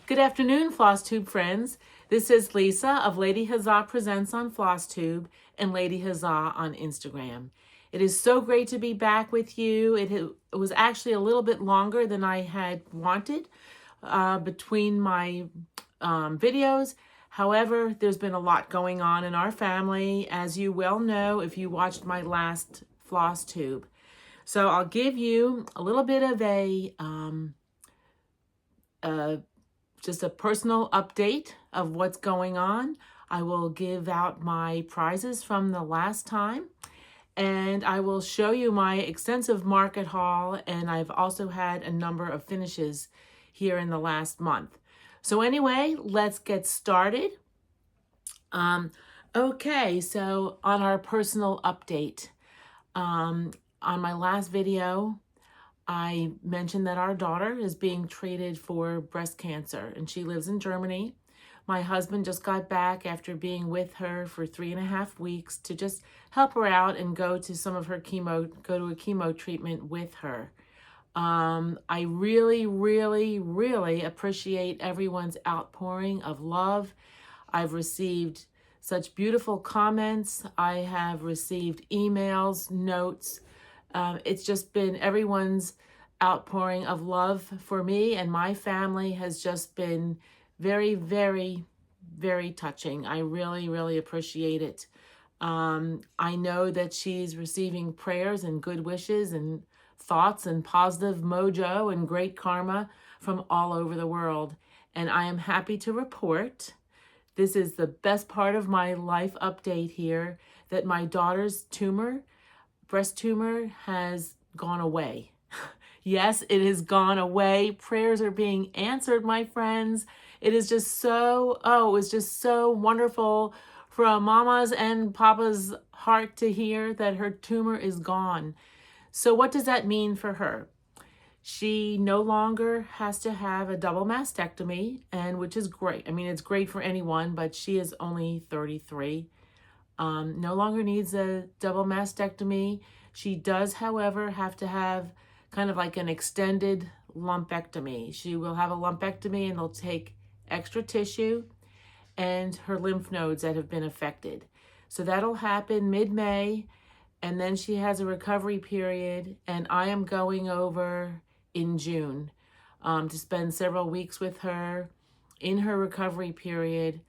Good afternoon, Floss Tube friends. This is Lisa of Lady Huzzah Presents on Floss Tube and Lady Huzzah on Instagram. It is so great to be back with you. It was actually a little bit longer than I had wanted between my videos. However, there's been a lot going on in our family, as you well know if you watched my last Floss Tube. So I'll give you a little bit of just a personal update of what's going on. I will give out my prizes from the last time, and I will show you my extensive market haul, and I've also had a number of finishes here in the last month. So anyway, let's get started. Okay, so on our personal update, on my last video, I mentioned that our daughter is being treated for breast cancer and she lives in Germany. My husband just got back after being with her for 3.5 weeks to just help her out and go to some of her go to a chemo treatment with her. I really, really, really appreciate everyone's outpouring of love. I've received such beautiful comments. I have received emails, notes. It's just been everyone's outpouring of love for me and my family has just been very, very, very touching. I really, really appreciate it. I know that she's receiving prayers and good wishes and thoughts and positive mojo and great karma from all over the world. And I am happy to report, this is the best part of my life update here, that my daughter's breast tumor has gone away. Yes, it has gone away. Prayers are being answered, my friends. It is just so, it was just so wonderful for Mama's and Papa's heart to hear that her tumor is gone. So what does that mean for her? She no longer has to have a double mastectomy, and which is great. I mean, it's great for anyone, but she is only 33. No longer needs a double mastectomy. She does, however, have to have kind of like an extended lumpectomy. She will have a lumpectomy and they'll take extra tissue and her lymph nodes that have been affected. So that'll happen mid-May, and then she has a recovery period, and I am going over in June to spend several weeks with her in her recovery period,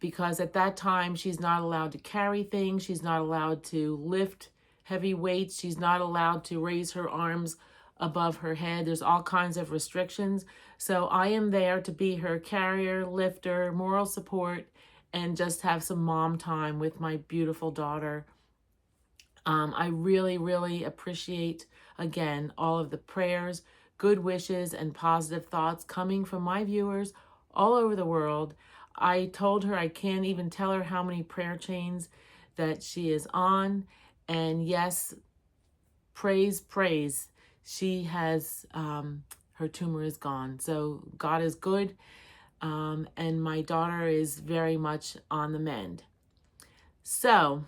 because at that time she's not allowed to carry things, she's not allowed to lift heavy weights, she's not allowed to raise her arms above her head. There's all kinds of restrictions. So I am there to be her carrier, lifter, moral support, and just have some mom time with my beautiful daughter. I really, really appreciate, again, all of the prayers, good wishes, and positive thoughts coming from my viewers all over the world. I told her I can't even tell her how many prayer chains that she is on. And yes, praise, praise. She has, her tumor is gone. So God is good. And my daughter is very much on the mend. So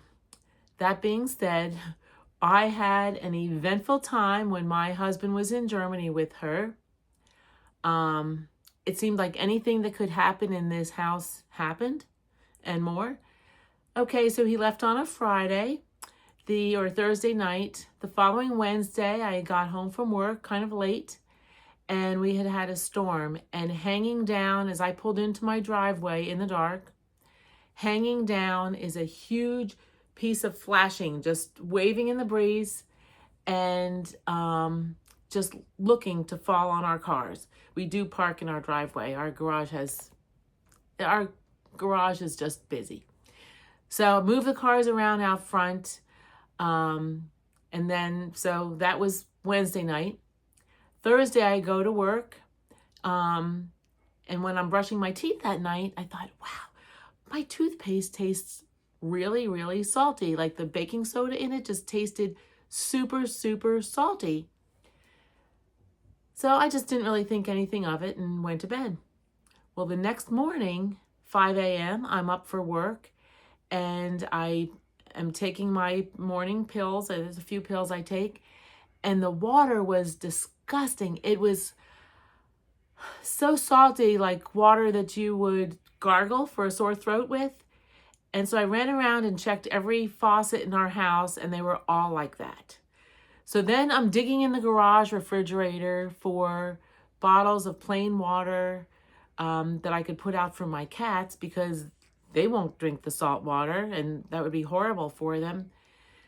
that being said, I had an eventful time when my husband was in Germany with her. It seemed like anything that could happen in this house happened and more. Okay, so he left on a Friday. Or Thursday night. The following Wednesday, I got home from work kind of late, and we had a storm. And hanging down, as I pulled into my driveway in the dark, hanging down is a huge piece of flashing, just waving in the breeze, and just looking to fall on our cars. We do park in our driveway. Our garage is just busy. So move the cars around out front. And then, so that was Wednesday night. Thursday, I go to work. And when I'm brushing my teeth that night, I thought, wow, my toothpaste tastes really, really salty. Like the baking soda in it just tasted super, super salty. So I just didn't really think anything of it and went to bed. Well, the next morning, 5 a.m., I'm up for work, and I am taking my morning pills. There's a few pills I take, and the water was disgusting. It was so salty, like water that you would gargle for a sore throat with. And so I ran around and checked every faucet in our house, and they were all like that. So then I'm digging in the garage refrigerator for bottles of plain water that I could put out for my cats, because they won't drink the salt water and that would be horrible for them.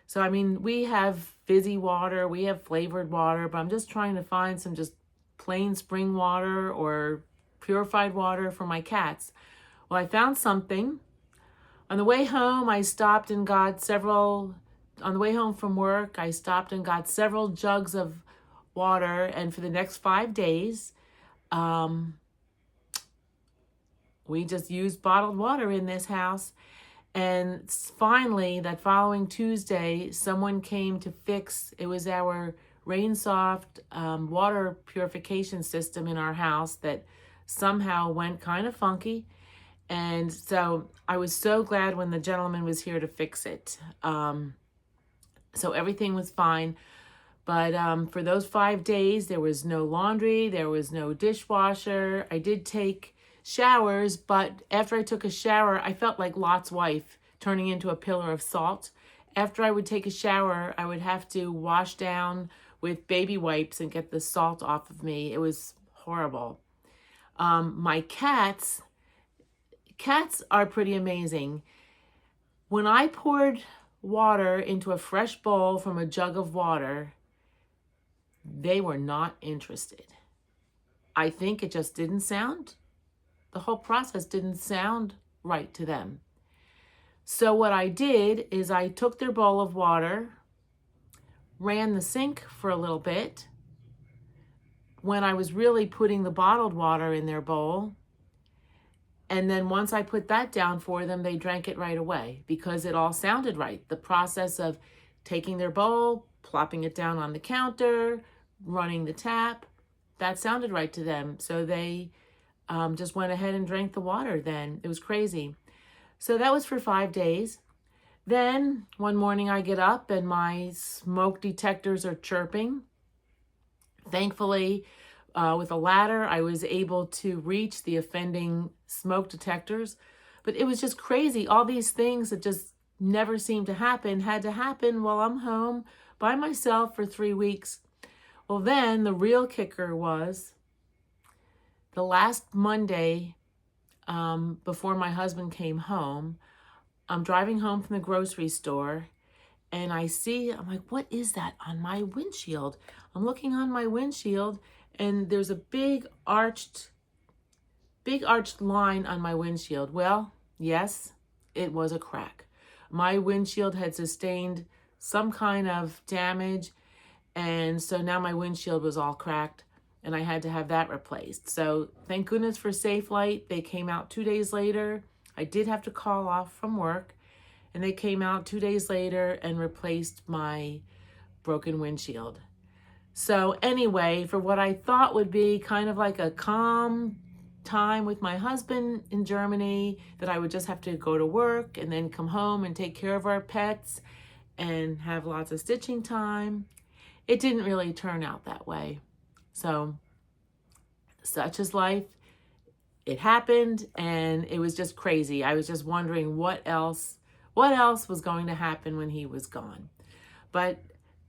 So, I mean, we have fizzy water, we have flavored water, but I'm just trying to find some just plain spring water or purified water for my cats. Well, I found something. On the way home, I stopped and got several, on the way home from work, I stopped and got several jugs of water. And for the next 5 days, we just used bottled water in this house. And finally, that following Tuesday, someone came to fix, it was our Rainsoft water purification system in our house that somehow went kind of funky. And so I was so glad when the gentleman was here to fix it. So everything was fine. But for those 5 days, there was no laundry, there was no dishwasher. I did take showers, but after I took a shower, I felt like Lot's wife turning into a pillar of salt. After I would take a shower, I would have to wash down with baby wipes and get the salt off of me. It was horrible. My cats are pretty amazing. When I poured water into a fresh bowl from a jug of water, they were not interested. I think it just didn't sound, the whole process didn't sound right to them. So what I did is I took their bowl of water, ran the sink for a little bit. When I was really putting the bottled water in their bowl, and then once I put that down for them, they drank it right away because it all sounded right. The process of taking their bowl, plopping it down on the counter, running the tap, that sounded right to them. So they just went ahead and drank the water then. It was crazy. So that was for 5 days. Then one morning I get up and my smoke detectors are chirping. Thankfully, with a ladder, I was able to reach the offending smoke detectors. But it was just crazy. All these things that just never seemed to happen had to happen while I'm home by myself for 3 weeks. Well, then the real kicker was the last Monday before my husband came home. I'm driving home from the grocery store and I'm like, what is that on my windshield? I'm looking on my windshield and there's a big arched line on my windshield. Well, yes, it was a crack. My windshield had sustained some kind of damage, and so now my windshield was all cracked and I had to have that replaced. So thank goodness for Safe Light. They came out 2 days later. I did have to call off from work, and they came out 2 days later and replaced my broken windshield. So anyway, for what I thought would be kind of like a calm time with my husband in Germany, that I would just have to go to work and then come home and take care of our pets and have lots of stitching time, it didn't really turn out that way. So such is life. It happened and it was just crazy. I was just wondering what else was going to happen when he was gone. But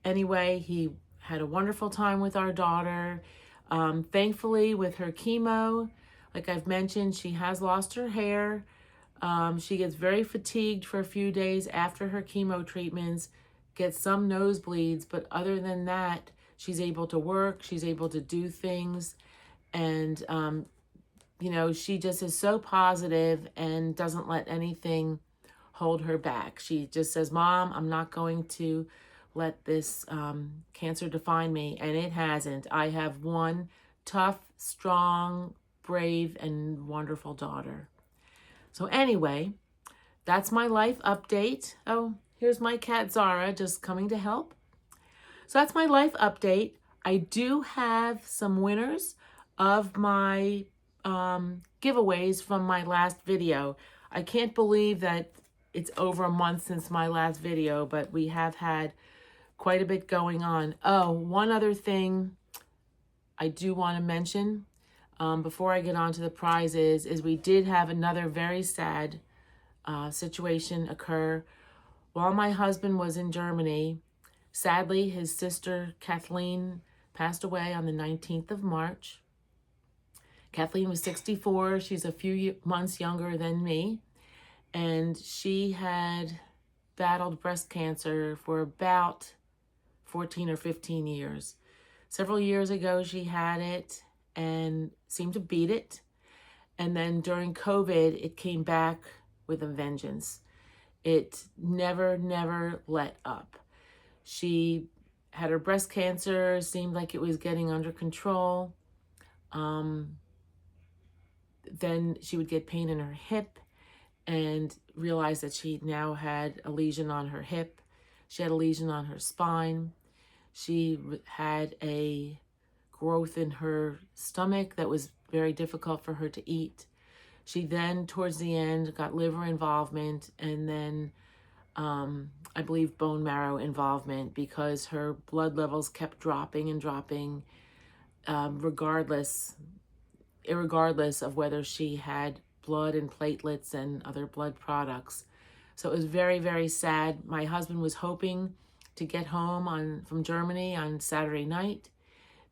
anyway, he had a wonderful time with our daughter. Thankfully, with her chemo, like I've mentioned, she has lost her hair. She gets very fatigued for a few days after her chemo treatments, gets some nosebleeds, but other than that, she's able to work, she's able to do things, and she just is so positive and doesn't let anything hold her back. She just says, Mom, I'm not going to let this cancer define me, and it hasn't. I have one tough, strong, brave, and wonderful daughter. So anyway, that's my life update. Oh, here's my cat Zara just coming to help. So that's my life update. I do have some winners of my giveaways from my last video. I can't believe that it's over a month since my last video, but we have had quite a bit going on. Oh, one other thing I do want to mention. before I get on to the prizes, is we did have another very sad situation occur. While my husband was in Germany, sadly, his sister Kathleen passed away on the 19th of March. Kathleen was 64. She's a few months younger than me. And she had battled breast cancer for about 14 or 15 years. Several years ago, she had it and seemed to beat it. And then during COVID, it came back with a vengeance. It never let up. She had her breast cancer, seemed like it was getting under control. Then she would get pain in her hip and realized that she now had a lesion on her hip. She had a lesion on her spine. She had a growth in her stomach that was very difficult for her to eat. She then, towards the end, got liver involvement and then I believe bone marrow involvement because her blood levels kept dropping and dropping, irregardless of whether she had blood and platelets and other blood products. So it was very sad. My husband was hoping to get home from Germany on Saturday night.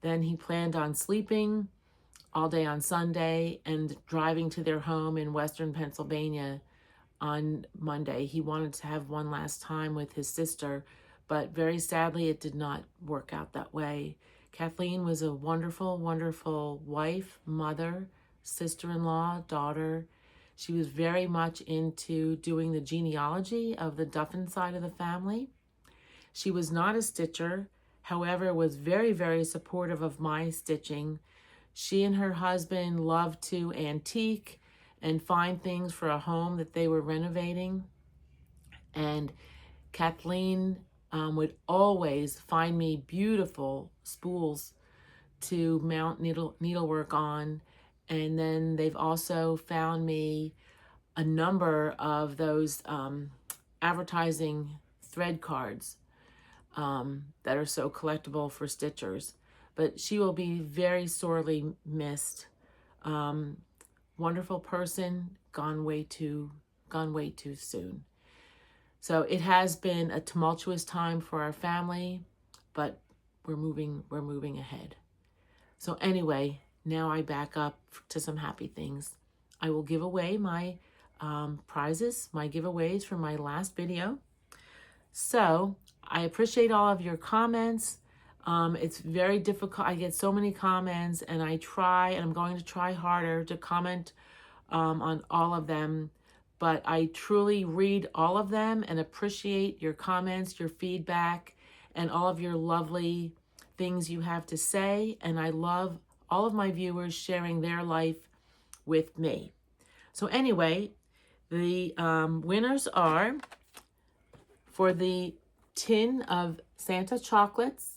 Then he planned on sleeping all day on Sunday and driving to their home in Western Pennsylvania on Monday. He wanted to have one last time with his sister, but very sadly, it did not work out that way. Kathleen was a wonderful wife, mother, sister-in-law, daughter. She was very much into doing the genealogy of the Duffin side of the family. She was not a stitcher, however, was very supportive of my stitching. She and her husband loved to antique and find things for a home that they were renovating. And Kathleen would always find me beautiful spools to mount needlework on. And then they've also found me a number of those advertising thread cards that are so collectible for stitchers. But she will be very sorely missed. Wonderful person, gone way too soon. So it has been a tumultuous time for our family, but we're moving ahead. So anyway, now I back up to some happy things. I will give away my prizes, my giveaways from my last video. So I appreciate all of your comments. It's very difficult. I get so many comments and I'm going to try harder to comment on all of them, but I truly read all of them and appreciate your comments, your feedback, and all of your lovely things you have to say. And I love all of my viewers sharing their life with me. So anyway, the winners are for the tin of Santa chocolates,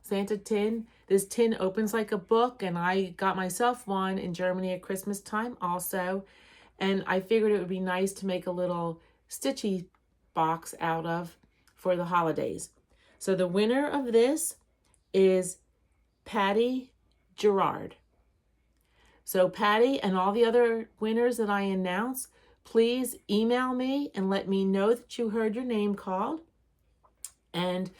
Santa tin. This tin opens like a book, and I got myself one in Germany at Christmas time also. And I figured it would be nice to make a little stitchy box out of for the holidays. So the winner of this is Patty Gerard. So Patty and all the other winners that I announce, please email me and let me know that you heard your name called. And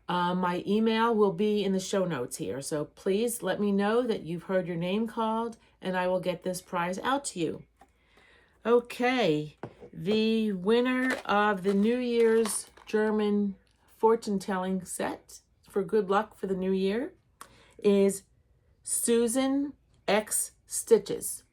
my email will be in the show notes here. So please let me know that you've heard your name called and I will get this prize out to you. Okay, the winner of the New Year's German fortune-telling set for good luck for the new year is Susan X Stitches.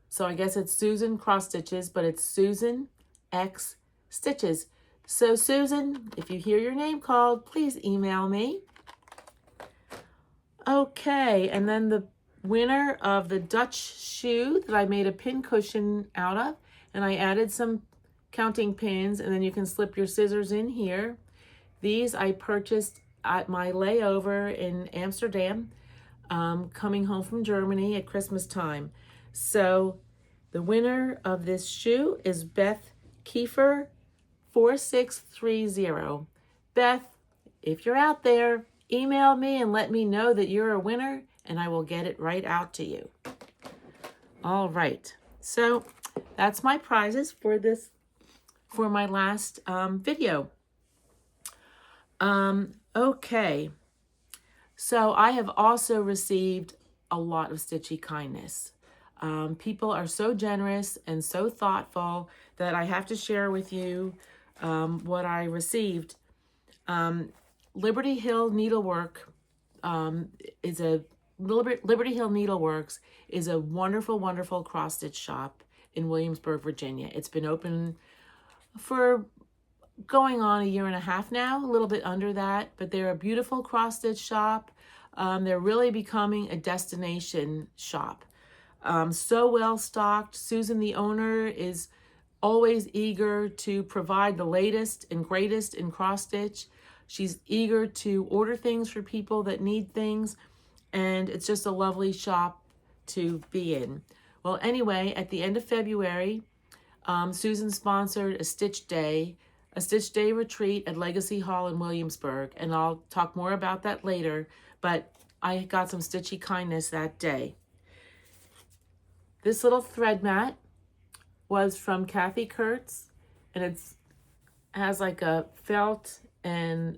So I guess it's Susan cross stitches, but it's Susan X Stitches. So Susan, if you hear your name called, please email me. Okay, and then the winner of the Dutch shoe that I made a pin cushion out of, and I added some counting pins, and then you can slip your scissors in here. These I purchased at my layover in Amsterdam, coming home from Germany at Christmas time. So the winner of this shoe is Beth Kiefer 4630. Beth, if you're out there, email me and let me know that you're a winner and I will get it right out to you. All right, so that's my prizes for this, for my last video. Okay, so I have also received a lot of stitchy kindness. People are so generous and so thoughtful that I have to share with you what I received. Liberty Hill Needlework is a Liberty Hill Needleworks is a wonderful, wonderful cross stitch shop in Williamsburg, Virginia. It's been open for going on a year and a half now, a little bit under that, but they're a beautiful cross stitch shop. They're really becoming a destination shop. So well stocked. Susan, the owner, is always eager to provide the latest and greatest in cross stitch. She's eager to order things for people that need things, and it's just a lovely shop to be in. Well, anyway, at the end of February, Susan sponsored a Stitch Day retreat at Legacy Hall in Williamsburg, and I'll talk more about that later, but I got some stitchy kindness that day. This little thread mat was from Kathy Kurtz, and it has like a felt and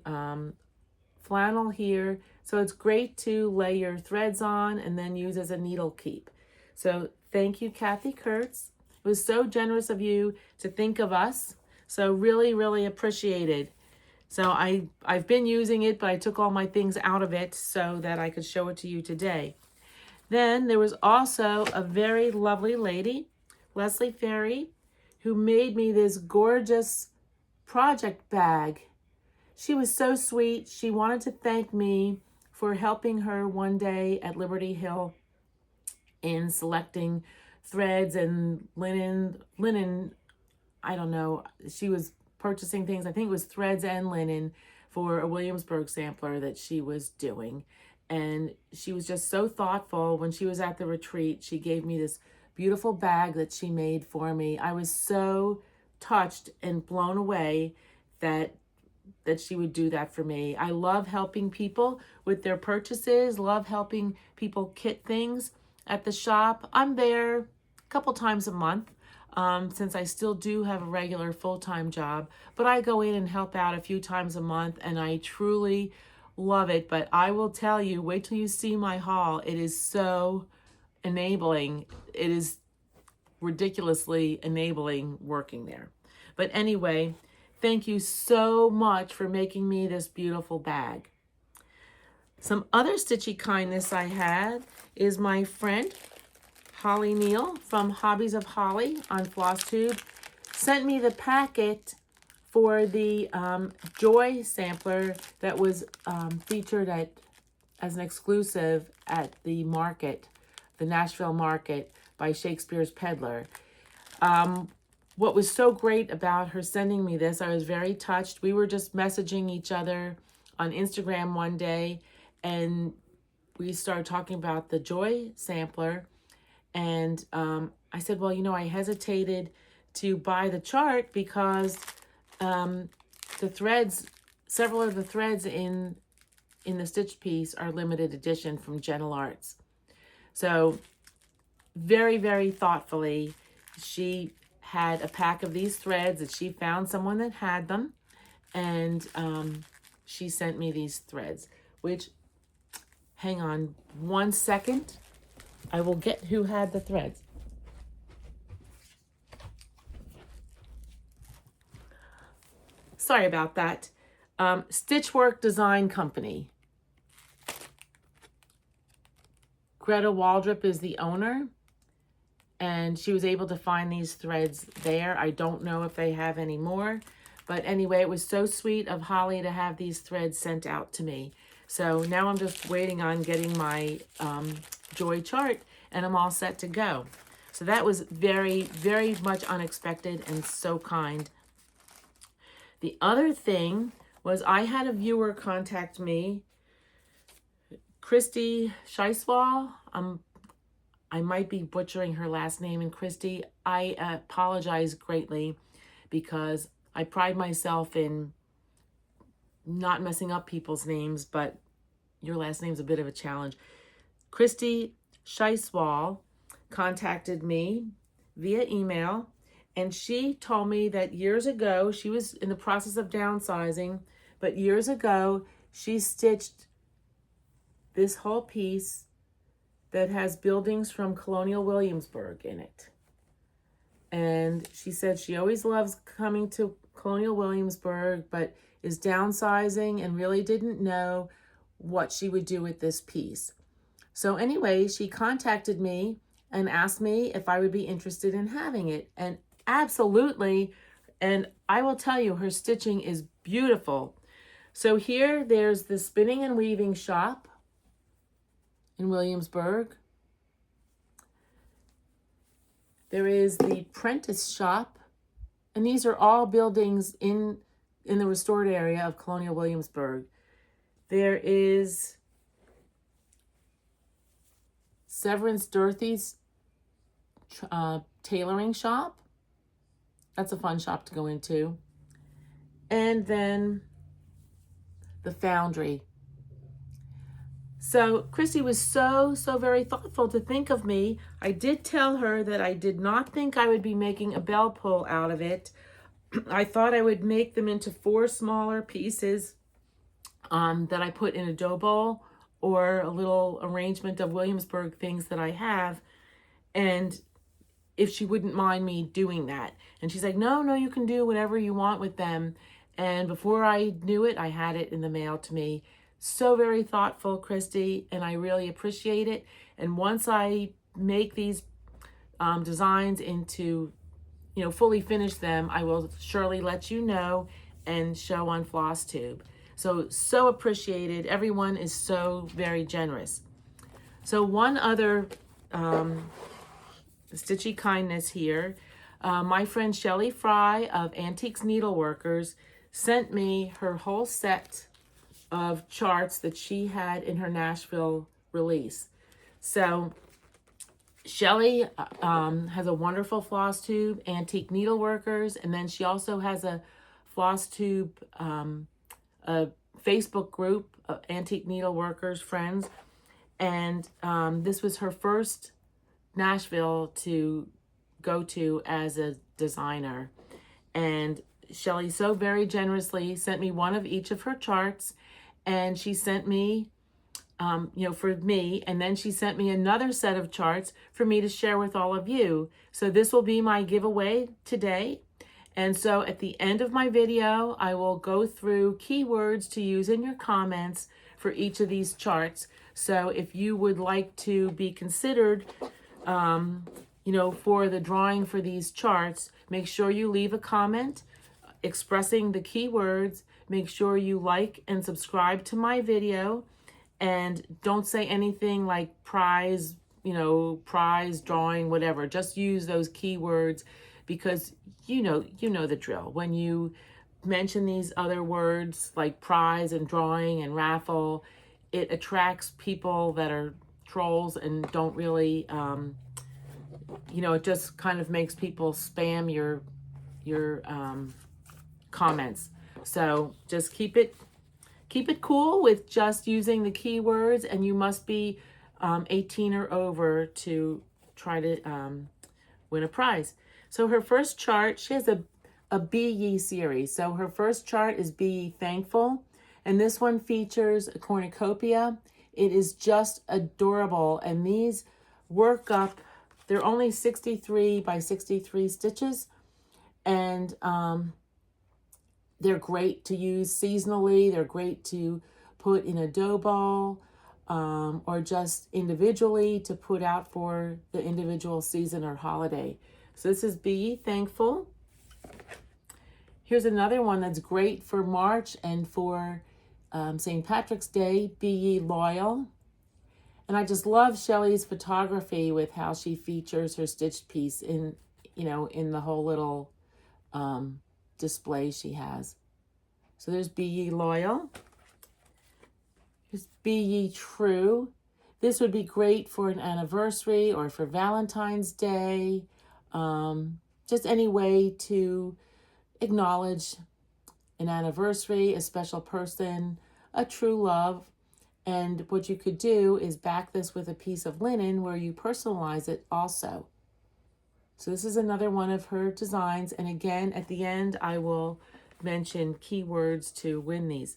flannel here, so it's great to lay your threads on and then use as a needle keep. So thank you, Kathy Kurtz. It was so generous of you to think of us, so really, really appreciated. So I've been using it, but I took all my things out of it so that I could show it to you today. Then there was also a very lovely lady, Leslie Ferry, who made me this gorgeous project bag. She was so sweet. She wanted to thank me for helping her one day at Liberty Hill in selecting threads and linen, I don't know. She was purchasing things, I think it was threads and linen for a Williamsburg sampler that she was doing. And she was just so thoughtful. When she was at the retreat, she gave me this beautiful bag that she made for me. I was so touched and blown away that she would do that for me. I love helping people with their purchases, love helping people kit things at the shop. I'm there a couple times a month since I still do have a regular full-time job, but I go in and help out a few times a month, and I truly love it. But I will tell you, wait till you see my haul. It is so enabling. It is ridiculously enabling working there. But anyway, thank you so much for making me this beautiful bag. Some other stitchy kindness I had is my friend Holly Neal from Hobbies of Holly on Floss Tube sent me the packet for the Joy sampler that was featured as an exclusive at the market, the Nashville market by Shakespeare's Peddler. What was so great about her sending me this, I was very touched. We were just messaging each other on Instagram one day, and we started talking about the Joy sampler. And I said, well, you know, I hesitated to buy the chart because the threads, several of the threads in the stitch piece are limited edition from Needlearts. So very, very thoughtfully, she had a pack of these threads that she found someone that had them, and she sent me these threads, which, hang on one second, I will get who had the threads. Sorry about that. Stitchwork Design Company. Greta Waldrop is the owner, and she was able to find these threads there. I don't know if they have any more, but anyway, it was so sweet of Holly to have these threads sent out to me. So now I'm just waiting on getting my Joy chart, and I'm all set to go. So that was very, very much unexpected and so kind. The other thing was I had a viewer contact me, Christy Scheiswall. I might be butchering her last name. And Christy, I apologize greatly because I pride myself in not messing up people's names, but your last name's a bit of a challenge. Christy Scheiswall contacted me via email, and she told me that years ago, she was in the process of downsizing, but years ago, she stitched this whole piece that has buildings from Colonial Williamsburg in it. And she said she always loves coming to Colonial Williamsburg, but is downsizing and really didn't know what she would do with this piece. So anyway, she contacted me and asked me if I would be interested in having it. And absolutely, and I will tell you, her stitching is beautiful. So here, there's the spinning and weaving shop in Williamsburg. There is the Prentice shop, and these are all buildings in the restored area of Colonial Williamsburg. There is Severance Dorothy's tailoring shop. That's a fun shop to go into. And then the Foundry. So Christy was so very thoughtful to think of me. I did tell her that I did not think I would be making a bell pull out of it. I thought I would make them into 4 smaller pieces that I put in a dough bowl, or a little arrangement of Williamsburg things that I have, and if she wouldn't mind me doing that. And she's like, no, you can do whatever you want with them. And before I knew it, I had it in the mail to me. So very thoughtful, Christy, and I really appreciate it. And once I make these designs into, fully finish them, I will surely let you know and show on Floss Tube. So appreciated. Everyone is so very generous. So one other stitchy kindness here. My friend Shellie Fry of Antiques Needleworkers sent me her whole set of charts that she had in her Nashville release. So Shellie has a wonderful floss tube, Antique Needleworkers, and then she also has a floss tube a Facebook group of Antique Needleworkers friends, and this was her first Nashville to go to as a designer. And Shellie so very generously sent me one of each of her charts, and she sent me for me, and then she sent me another set of charts for me to share with all of you. So this will be my giveaway today. And so at the end of my video, I will go through keywords to use in your comments for each of these charts. So if you would like to be considered, for the drawing for these charts, make sure you leave a comment expressing the keywords. Make sure you like and subscribe to my video, and don't say anything like prize, prize drawing, whatever. Just use those keywords, because you know the drill. When you mention these other words like prize and drawing and raffle, it attracts people that are trolls and don't really, it just kind of makes people spam your comments. So just keep it cool with just using the keywords, and you must be 18 or over to try to win a prize. So her first chart, she has a Be Ye series. So her first chart is Be Ye Thankful, and this one features a cornucopia. It is just adorable, and these work up, they're only 63 by 63 stitches, and they're great to use seasonally. They're great to put in a dough ball, or just individually to put out for the individual season or holiday. So this is Be Ye Thankful. Here's another one that's great for March and for St. Patrick's Day, Be Ye Loyal. And I just love Shellie's photography with how she features her stitched piece in the whole little display she has. So there's Be Ye Loyal. Here's Be Ye True. This would be great for an anniversary or for Valentine's Day. Just any way to acknowledge an anniversary, a special person, a true love. And what you could do is back this with a piece of linen where you personalize it also. So this is another one of her designs. And again, at the end, I will mention keywords to win these.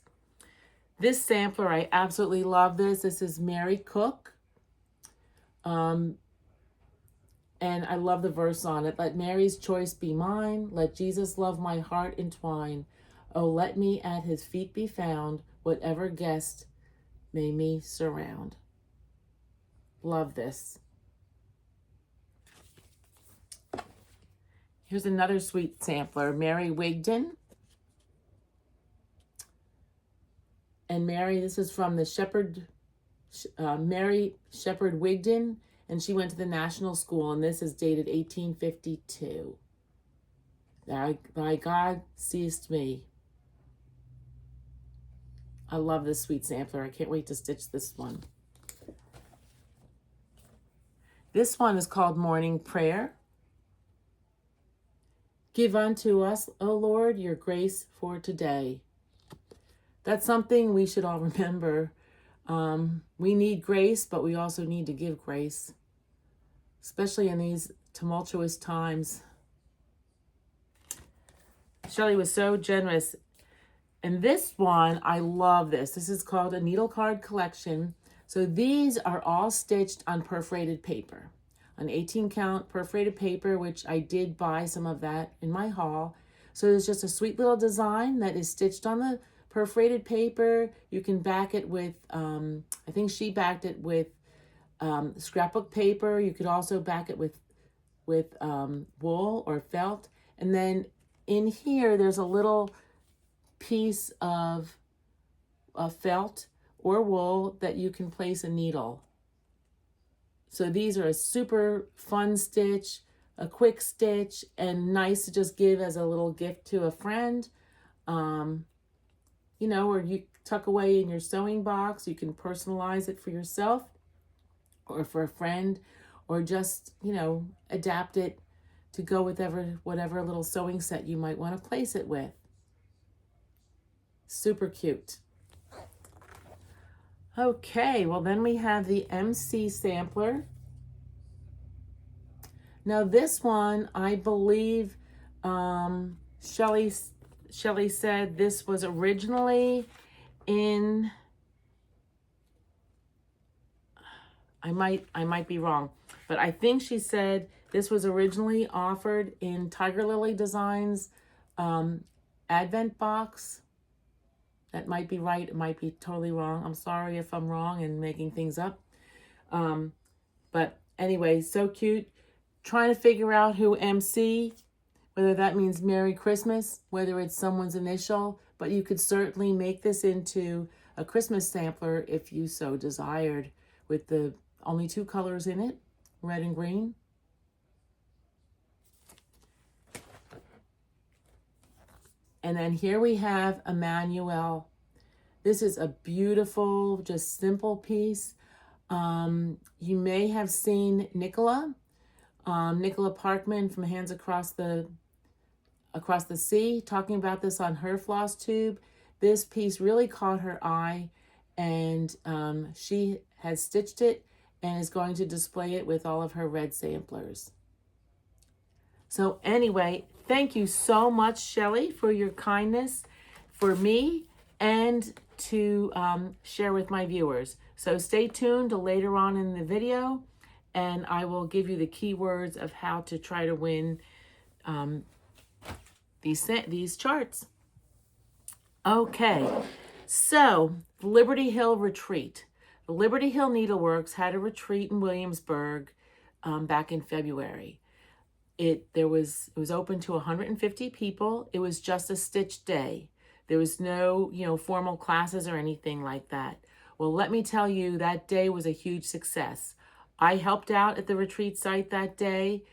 This sampler, I absolutely love this. This is Mary Cook. And I love the verse on it. Let Mary's choice be mine. Let Jesus love my heart entwine. Oh, let me at his feet be found. Whatever guest may me surround. Love this. Here's another sweet sampler, Mary Wigden. And Mary, this is from the Mary Shepherd Wigden, and she went to the National School, and this is dated 1852. Thy God seest me. I love this sweet sampler. I can't wait to stitch this one. This one is called Morning Prayer. Give unto us, O Lord, your grace for today. That's something we should all remember. We need grace, but we also need to give grace, especially in these tumultuous times. Shellie was so generous. And this one, I love this. This is called a needle card collection. So these are all stitched on perforated paper, on 18 count perforated paper, which I did buy some of that in my haul. So there's just a sweet little design that is stitched on the perforated paper. You can back it with, I think she backed it with scrapbook paper. You could also back it with wool or felt. And then in here, there's a little piece of felt or wool that you can place a needle. So these are a super fun stitch, a quick stitch, and nice to just give as a little gift to a friend. You know, or you tuck away in your sewing box. You can personalize it for yourself or for a friend, or just, you know, adapt it to go with whatever little sewing set you might want to place it with. Super cute. Okay, well then we have the MC sampler. Now this one, I believe Shellie said this was originally in, I might be wrong, but I think she said this was originally offered in Tiger Lily Designs Advent box. That might be right. It might be totally wrong. I'm sorry if I'm wrong and making things up. But anyway, so cute. Trying to figure out who MC, whether that means Merry Christmas, whether it's someone's initial, but you could certainly make this into a Christmas sampler if you so desired, with the only two colors in it, red and green. And then here we have Emmanuel. This is a beautiful, just simple piece. You may have seen Nicola, Nicola Parkman from Hands Across the Sea, talking about this on her floss tube. This piece really caught her eye, and she has stitched it and is going to display it with all of her red samplers. So anyway, thank you so much, Shellie, for your kindness for me and to share with my viewers. So stay tuned to later on in the video, and I will give you the keywords of how to try to win these charts. Okay, so Liberty Hill Retreat. The Liberty Hill Needleworks had a retreat in Williamsburg back in February. It was open to 150 people. It was just a stitch day. There was no, formal classes or anything like that. Well, let me tell you, that day was a huge success. I helped out at the retreat site that day.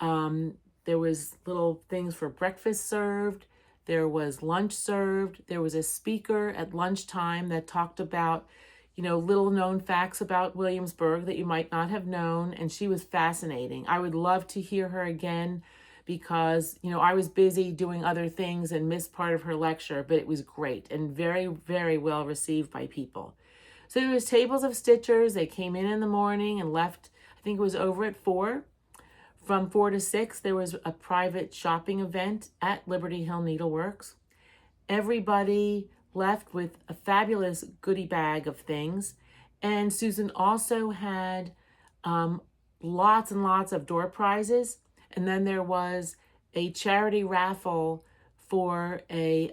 There was little things for breakfast served. There was lunch served. There was a speaker at lunchtime that talked about, little known facts about Williamsburg that you might not have known. And she was fascinating. I would love to hear her again because, I was busy doing other things and missed part of her lecture, but it was great and very, very well received by people. So there was tables of stitchers. They came in the morning and left, I think it was over at 4. From 4 to 6, there was a private shopping event at Liberty Hill Needleworks. Everybody left with a fabulous goodie bag of things. And Susan also had lots and lots of door prizes. And then there was a charity raffle for a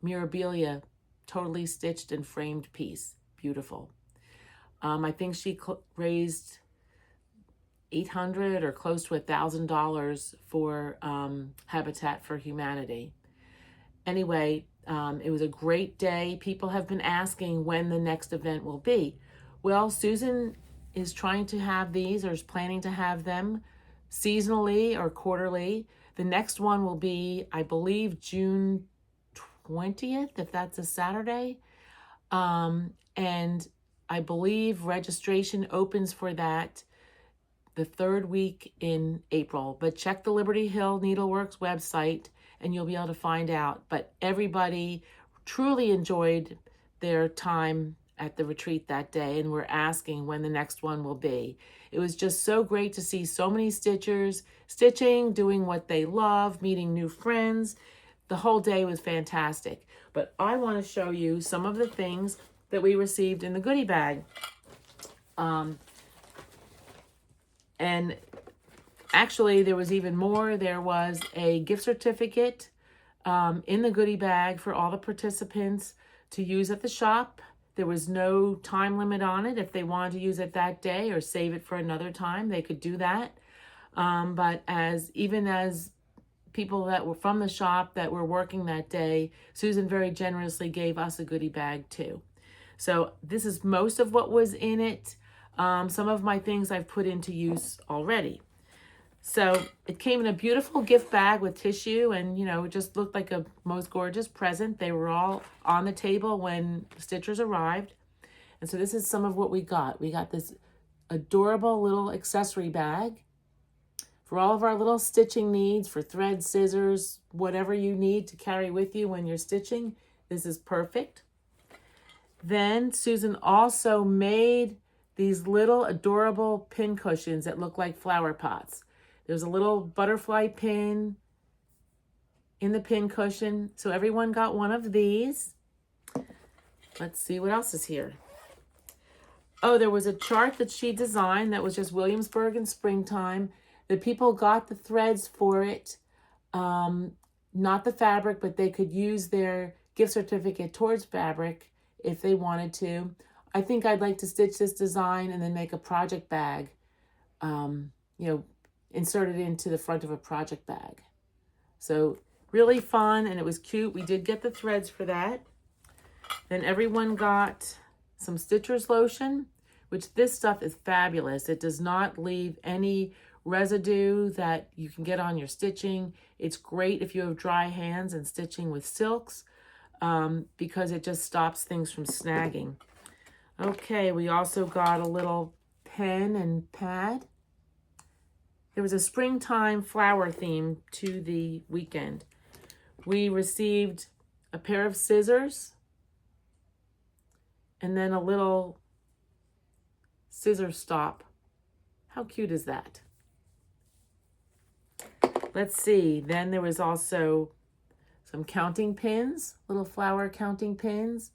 Mirabilia totally stitched and framed piece. Beautiful. I think she raised $800 or close to $1,000 for Habitat for Humanity. Anyway, it was a great day. People have been asking when the next event will be. Well, Susan is trying to have these, or is planning to have them seasonally or quarterly. The next one will be, I believe, June 20th, if that's a Saturday. And I believe registration opens for that the 3rd week in April. But check the Liberty Hill Needleworks website and you'll be able to find out. But everybody truly enjoyed their time at the retreat that day, and we're asking when the next one will be. It was just so great to see so many stitchers stitching, doing what they love, meeting new friends. The whole day was fantastic. But I want to show you some of the things that we received in the goodie bag. And actually, there was even more. There was a gift certificate in the goodie bag for all the participants to use at the shop. There was no time limit on it. If they wanted to use it that day or save it for another time, they could do that. But even as people that were from the shop that were working that day, Susan very generously gave us a goodie bag too. So this is most of what was in it. Some of my things I've put into use already. So it came in a beautiful gift bag with tissue, and it just looked like a most gorgeous present. They were all on the table when stitchers arrived. And so this is some of what we got. We got this adorable little accessory bag for all of our little stitching needs, for thread, scissors, whatever you need to carry with you when you're stitching. This is perfect. Then Susan also made these little adorable pin cushions that look like flower pots. There's a little butterfly pin in the pin cushion. So everyone got one of these. Let's see what else is here. Oh, there was a chart that she designed that was just Williamsburg in springtime. The people got the threads for it, not the fabric, but they could use their gift certificate towards fabric if they wanted to. I think I'd like to stitch this design and then make a project bag, insert it into the front of a project bag. So really fun, and it was cute. We did get the threads for that. Then everyone got some stitcher's lotion, which this stuff is fabulous. It does not leave any residue that you can get on your stitching. It's great if you have dry hands and stitching with silks, because it just stops things from snagging. Okay, we also got a little pen and pad. There was a springtime flower theme to the weekend. We received a pair of scissors and then a little scissor stop. How cute is that? Let's see. Then there was also some counting pins, little flower counting pins.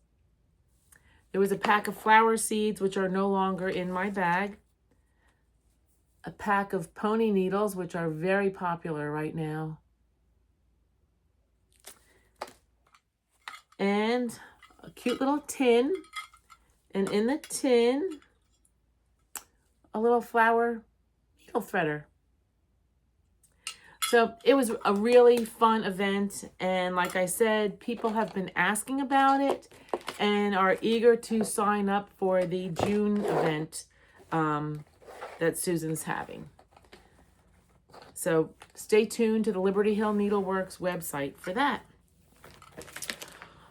There was a pack of flower seeds, which are no longer in my bag. A pack of pony needles, which are very popular right now. And a cute little tin. And in the tin, a little flower needle threader. So it was a really fun event. And like I said, people have been asking about it and are eager to sign up for the June event that Susan's having. So stay tuned to the Liberty Hill Needleworks website for that.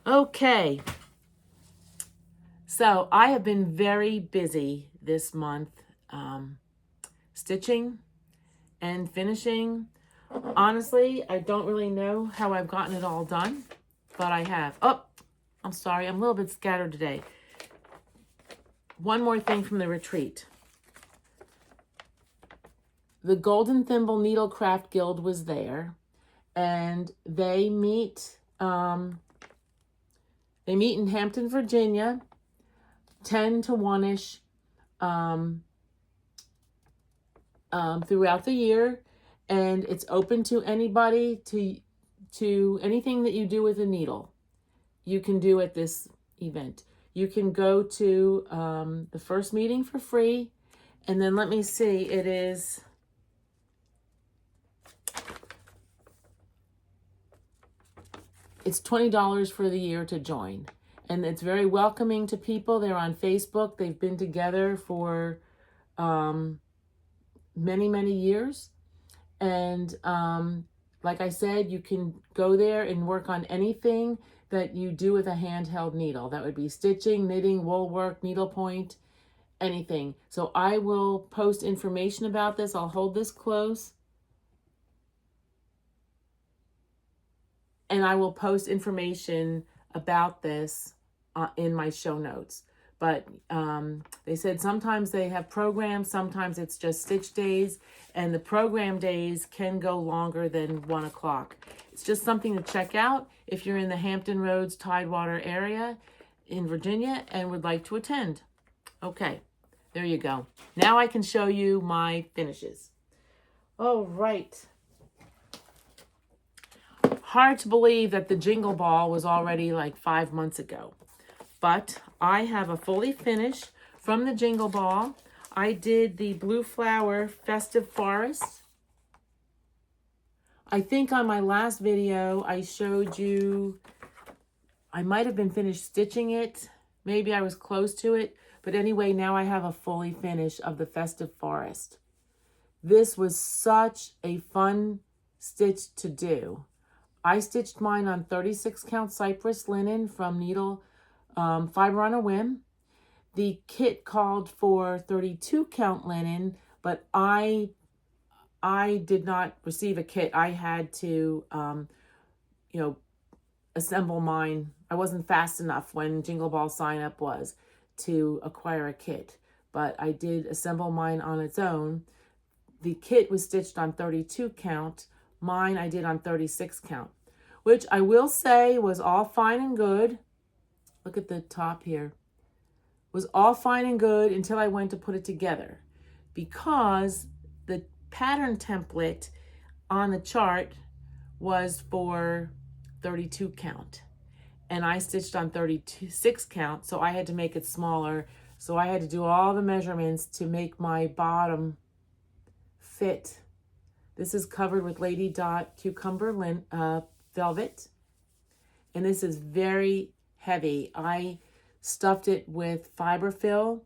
Okay. So I have been very busy this month, stitching and finishing. Honestly, I don't really know how I've gotten it all done, but I have. Oh, I'm sorry. I'm a little bit scattered today. one more thing from the retreat. The Golden Thimble Needlecraft Guild was there, and they meet in Hampton, Virginia, 10 to 1-ish throughout the year, and it's open to anybody, to anything that you do with a needle. You can do at this event. You can go to the first meeting for free, and then let me see, it's $20 for the year to join. And it's very welcoming to people. They're on Facebook. They've been together for many, many years. And like I said, you can go there and work on anything that you do with a handheld needle. That would be stitching, knitting, wool work, needlepoint, anything. So I will post information about this. I'll hold this close. And I will post information about this in my show notes. But they said sometimes they have programs, sometimes it's just stitch days, and the program days can go longer than 1 o'clock. It's just something to check out if you're in the Hampton Roads Tidewater area in Virginia and would like to attend. Okay, there you go. Now I can show you my finishes. All right. Hard to believe that the Jingle Ball was already like 5 months ago. But I have a fully finished from the Jingle Ball. I did the Blue Flower Festive Forest. I think on my last video I showed you, I might have been finished stitching it. Maybe I was close to it. But anyway, now I have a fully finish of the Festive Forest. This was such a fun stitch to do. I stitched mine on 36 count cypress linen from Needle Fiber on a Whim. The kit called for 32 count linen, but I did not receive a kit. I had to, assemble mine. I wasn't fast enough when Jingle Ball sign up was to acquire a kit, but I did assemble mine on its own. The kit was stitched on 32 count. Mine I did on 36 count, which I will say was all fine and good. Look at the top here. Was all fine and good until I went to put it together, because the pattern template on the chart was for 32 count. And I stitched on 36 count, so I had to make it smaller. So I had to do all the measurements to make my bottom fit. This is covered with Lady Dot Cucumber velvet. And this is very heavy. I stuffed it with fiberfill,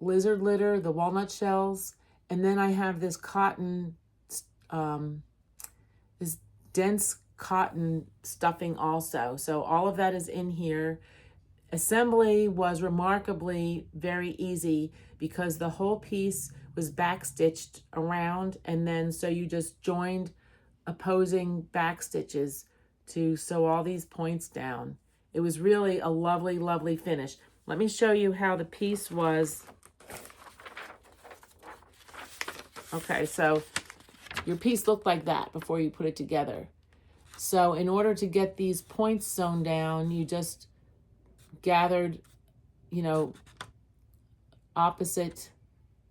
lizard litter, the walnut shells, and then I have this cotton, this dense cotton stuffing also. So all of that is in here. Assembly was remarkably very easy because the whole piece was back stitched around, and then so you just joined opposing back stitches to sew all these points down. It was really a lovely, lovely finish. Let me show you how the piece was. Okay, so your piece looked like that before you put it together. So in order to get these points sewn down, you just gathered, opposite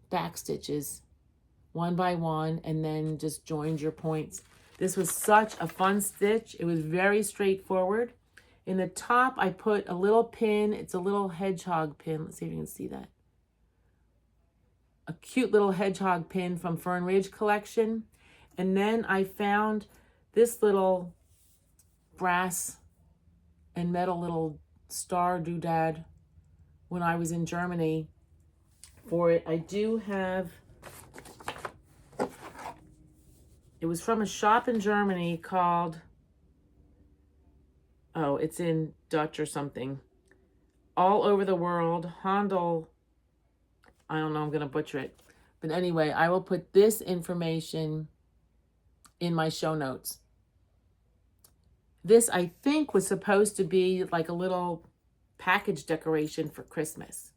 back stitches one by one, and then just joined your points. This was such a fun stitch. It was very straightforward. In the top, I put a little pin. It's a little hedgehog pin. Let's see if you can see that. A cute little hedgehog pin from Fern Ridge collection. And then I found this little brass and metal little star doodad when I was in Germany for it. I do have, it was from a shop in Germany called, oh, it's in Dutch or something. All over the world, Handel, I don't know, I'm going to butcher it. But anyway, I will put this information in my show notes. This, I think, was supposed to be like a little package decoration for Christmas.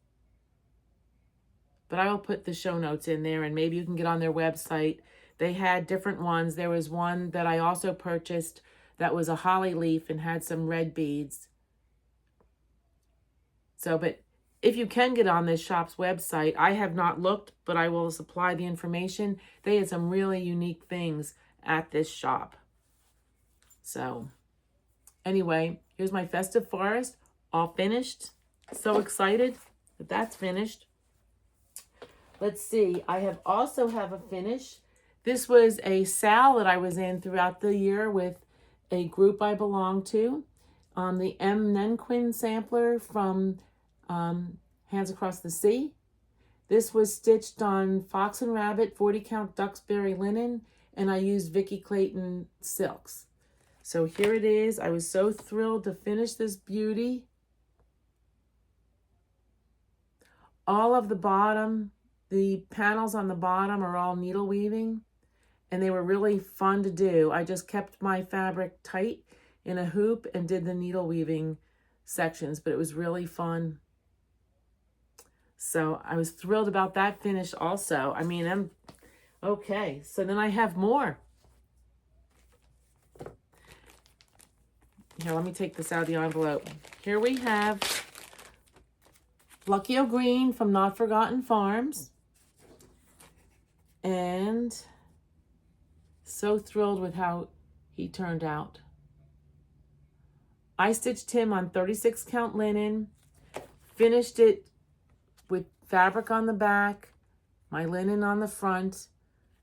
but I will put the show notes in there, and maybe you can get on their website. They had different ones. There was one that I also purchased that was a holly leaf and had some red beads. So, but if you can get on this shop's website, I have not looked, but I will supply the information. They had some really unique things at this shop. So anyway, here's my Festive Forest, all finished. So excited that that's finished. Let's see, I also have a finish. This was a sale that I was in throughout the year with a group I belong to. The M. Nenquin sampler from Hands Across the Sea. This was stitched on Fox and Rabbit 40 count Duxbury linen, and I used Vicky Clayton silks. So here it is. I was so thrilled to finish this beauty. All of the bottom, the panels on the bottom are all needle weaving, and they were really fun to do. I just kept my fabric tight in a hoop and did the needle weaving sections, but it was really fun. So I was thrilled about that finish also. I mean, okay. So then I have more. Here, let me take this out of the envelope. Here we have Lucky O'Green from Not Forgotten Farms. And so thrilled with how he turned out. I stitched him on 36 count linen, finished it with fabric on the back, my linen on the front,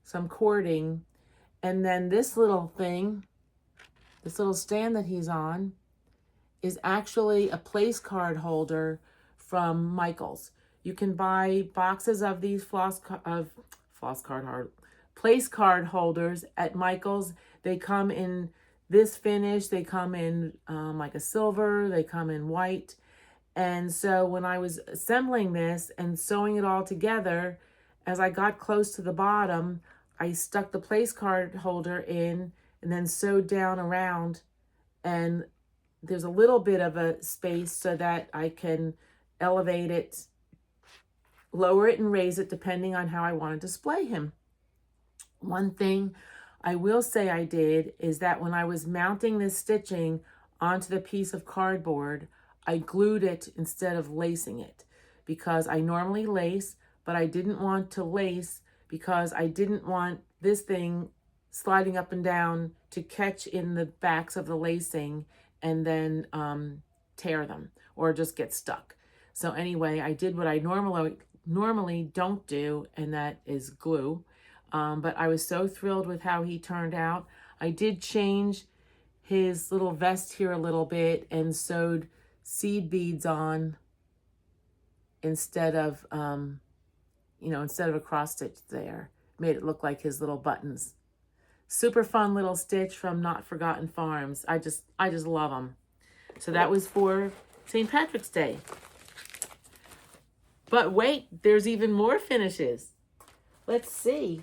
some cording, and then this little thing, this little stand that he's on, is actually a place card holder from Michael's. You can buy boxes of these place card holders at Michael's. They come in this finish, they come in like a silver, they come in white. And so when I was assembling this and sewing it all together, as I got close to the bottom, I stuck the place card holder in and then sewed down around, and there's a little bit of a space so that I can elevate it, lower it, and raise it depending on how I want to display him. One thing I will say I did is that when I was mounting this stitching onto the piece of cardboard, I glued it instead of lacing it, because I normally lace, but I didn't want to lace because I didn't want this thing sliding up and down to catch in the backs of the lacing and then tear them or just get stuck. So anyway, I did what I normally don't do, and that is glue. But I was so thrilled with how he turned out. I did change his little vest here a little bit and sewed seed beads on instead of, instead of a cross stitch there. Made it look like his little buttons. Super fun little stitch from Not Forgotten Farms. I just love them. So that was for St. Patrick's Day. But wait, there's even more finishes. Let's see.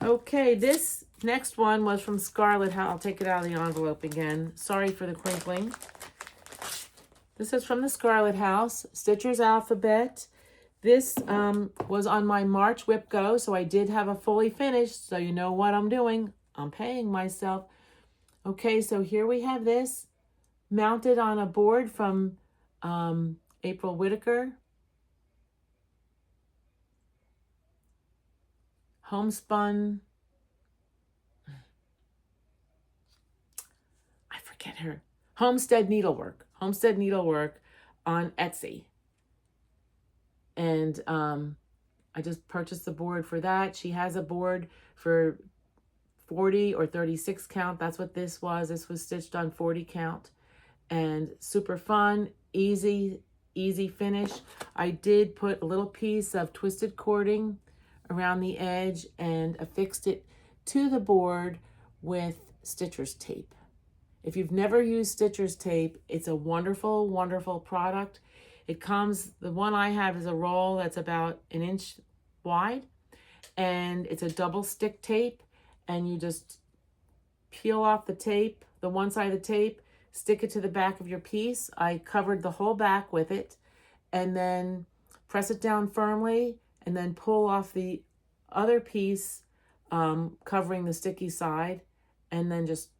Okay, this next one was from Scarlet House. I'll take it out of the envelope again. Sorry for the crinkling. This is from the Scarlet House, Stitcher's Alphabet. This was on my March Whip Go, so I did have a fully finished, so you know what I'm doing. I'm paying myself. Okay, so here we have this mounted on a board from April Whitaker. Homespun. I forget her. Homestead Needlework on Etsy. And I just purchased the board for that. She has a board for 40 or 36 count. That's what this was. This was stitched on 40 count. And super fun, easy finish. I did put a little piece of twisted cording around the edge and affixed it to the board with stitcher's tape. If you've never used stitcher's tape, it's a wonderful, wonderful product. It comes, the one I have is a roll that's about 1 inch wide, and it's a double stick tape, and you just peel off the tape, the one side of the tape, stick it to the back of your piece. I covered the whole back with it, and then press it down firmly, and then pull off the other piece covering the sticky side, and then just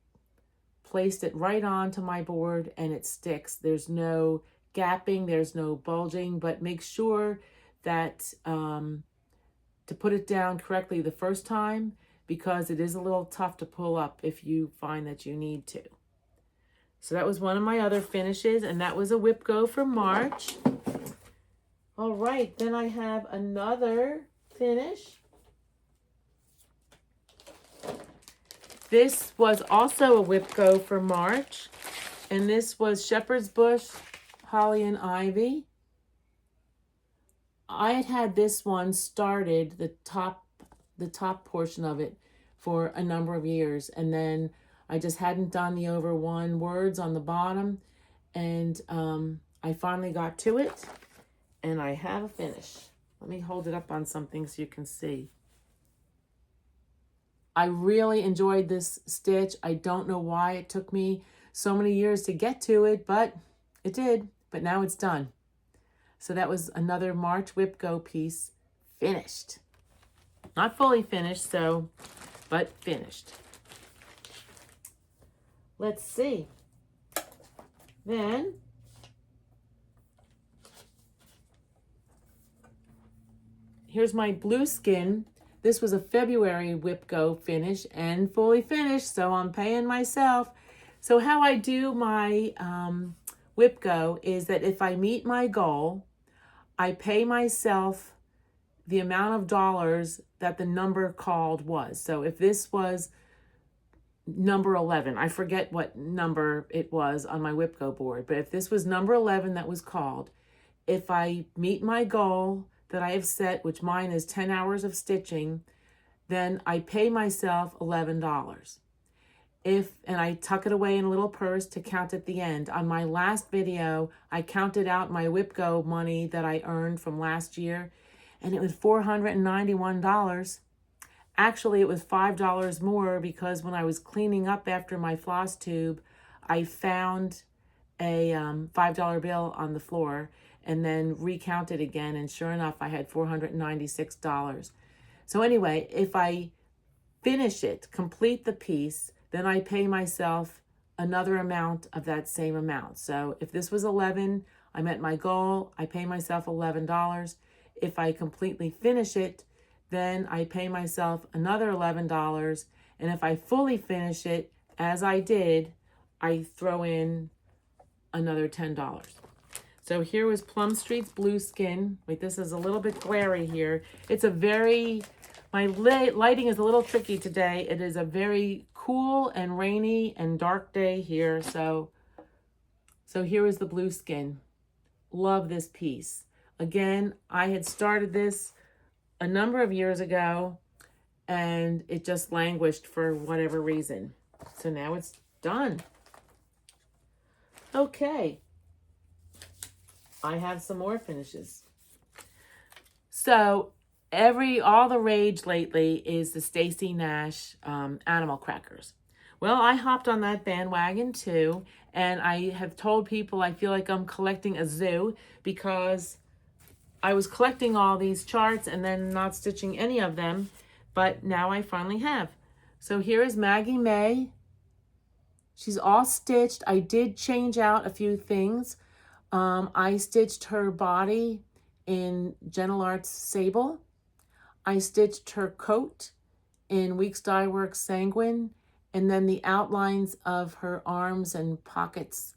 placed it right onto my board, and it sticks. There's no gapping, there's no bulging, but make sure that to put it down correctly the first time, because it is a little tough to pull up if you find that you need to. So that was one of my other finishes, and that was a whip go for March. All right, then I have another finish. This was also a whip go for March, and this was Shepherd's Bush, Holly and Ivy. I had this one started, the top portion of it, for a number of years, and then I just hadn't done the over one words on the bottom, and I finally got to it, and I have a finish. Let me hold it up on something so you can see. I really enjoyed this stitch. I don't know why it took me so many years to get to it, but it did. But now it's done. So that was another March Whip Go piece finished. Not fully finished, but finished. Let's see. Then here's my blue skin. This was a February Whip Go finish and fully finished, so I'm paying myself. So how I do my Whip Go is that if I meet my goal, I pay myself the amount of dollars that the number called was. So if this was number 11, I forget what number it was on my Whip Go board, but if this was number 11 that was called, if I meet my goal that I have set, which mine is 10 hours of stitching, then I pay myself $11. And I tuck it away in a little purse to count at the end. On my last video, I counted out my Whip Go money that I earned from last year, and it was $491. Actually, it was $5 more because when I was cleaning up after my floss tube, I found a $5 bill on the floor and then recounted again, and sure enough, I had $496. So anyway, if I finish it, complete the piece, then I pay myself another amount of that same amount. So if this was 11, I met my goal, I pay myself $11. If I completely finish it, then I pay myself another $11. And if I fully finish it, as I did, I throw in another $10. So here was Plum Street's blue skin. Wait, this is a little bit glary here. It's a very, my lighting is a little tricky today. It is a very cool and rainy and dark day here. So here is the blue skin. Love this piece. Again, I had started this a number of years ago, and it just languished for whatever reason. So now it's done. Okay. I have some more finishes. So all the rage lately is the Stacy Nash animal crackers. Well, I hopped on that bandwagon too, and I have told people I feel like I'm collecting a zoo because I was collecting all these charts and then not stitching any of them, but now I finally have. So here is Maggie May. She's all stitched. I did change out a few things. I stitched her body in Needlearts Sable. I stitched her coat in Weeks Dye Works Sanguine, and then the outlines of her arms and pockets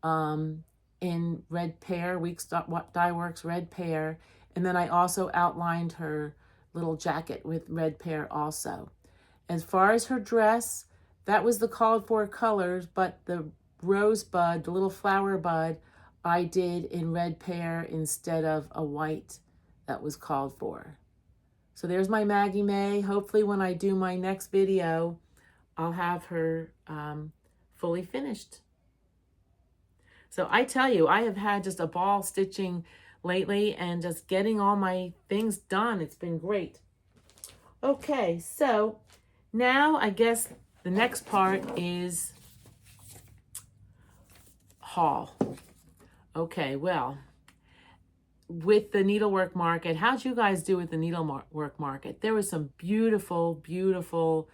in Red Pear, Weeks Dye Works Red Pear, and then I also outlined her little jacket with Red Pear also. As far as her dress, that was the called for colors, but the rosebud, the little flower bud, I did in Red Pear instead of a white that was called for. So there's my Maggie May. Hopefully when I do my next video, I'll have her fully finished. So I tell you, I have had just a ball stitching lately and just getting all my things done. It's been great. Okay, so now I guess the next part is haul. Okay, well, with the needlework market. How'd you guys do with the needlework market? There was some beautiful, beautiful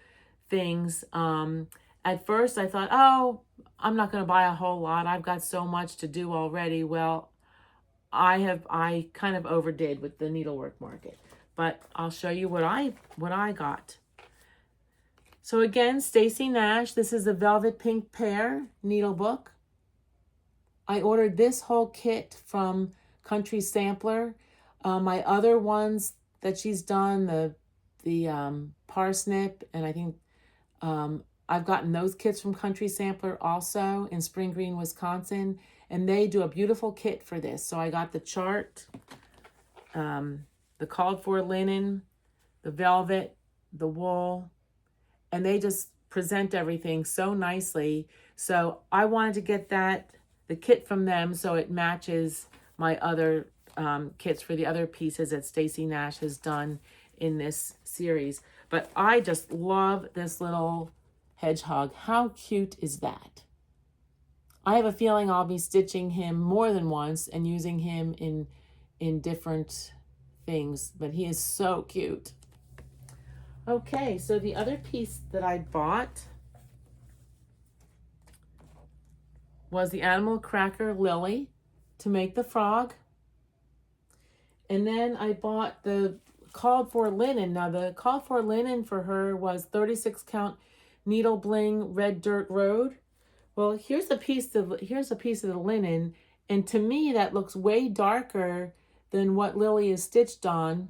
things. At first I thought, oh, I'm not going to buy a whole lot. I've got so much to do already. Well, I kind of overdid with the needlework market, but I'll show you what I got. So again, Stacy Nash, this is the Velvet Pink Pear needle book. I ordered this whole kit from Country Sampler. My other ones that she's done, the parsnip, and I think I've gotten those kits from Country Sampler also in Spring Green, Wisconsin, and they do a beautiful kit for this. So I got the chart, the called for linen, the velvet, the wool, and they just present everything so nicely. So I wanted to get the kit from them so it matches my other kits for the other pieces that Stacy Nash has done in this series. But I just love this little hedgehog. How cute is that? I have a feeling I'll be stitching him more than once and using him in different things, but he is so cute. Okay, so the other piece that I bought was the animal cracker Lily to make the frog. And then I bought the called for linen. Now the called for linen for her was 36 count needle bling red dirt road. Well, here's a piece of the linen, and to me that looks way darker than what Lily is stitched on.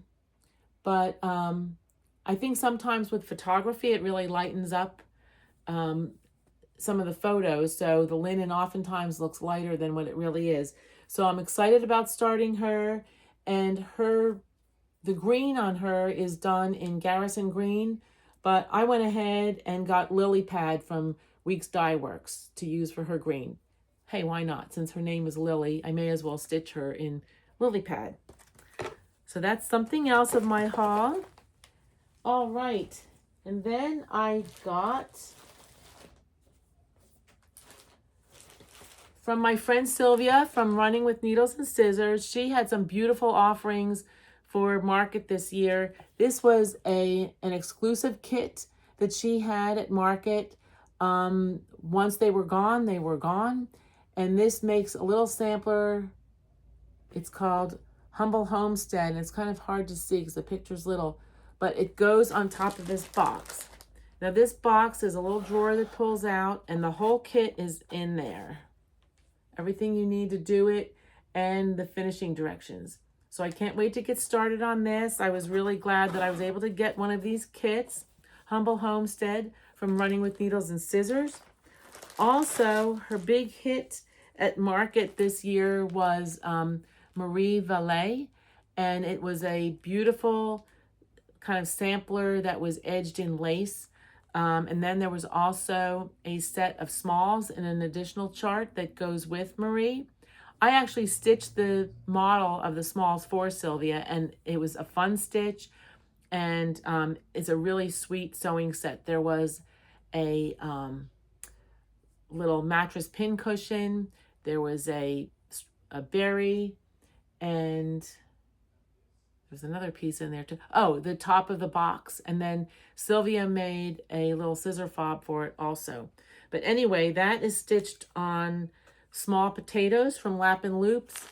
But I think sometimes with photography it really lightens up some of the photos, so the linen oftentimes looks lighter than what it really is. So I'm excited about starting her, and the green on her is done in Garrison green, but I went ahead and got Lily Pad from Weeks Dye Works to use for her green. Hey, why not? Since her name is Lily, I may as well stitch her in Lily Pad. So that's something else of my haul. All right, and then I got from my friend Sylvia from Running with Needles and Scissors. She had some beautiful offerings for market this year. This was an exclusive kit that she had at market. Once they were gone, they were gone. And this makes a little sampler. It's called Humble Homestead, and it's kind of hard to see because the picture's little, but it goes on top of this box. Now this box is a little drawer that pulls out, and the whole kit is in there. Everything you need to do it and the finishing directions. So I can't wait to get started on this. I was really glad that I was able to get one of these kits, Humble Homestead from Running with Needles and Scissors. Also, her big hit at market this year was Marie Valet, and it was a beautiful kind of sampler that was edged in lace. And then there was also a set of smalls and an additional chart that goes with Marie. I actually stitched the model of the smalls for Sylvia, and it was a fun stitch, and it's a really sweet sewing set. There was a little mattress pin cushion, there was a berry, and there's another piece in there too. Oh, the top of the box. And then Sylvia made a little scissor fob for it also. But anyway, that is stitched on small potatoes from Lap and Loops.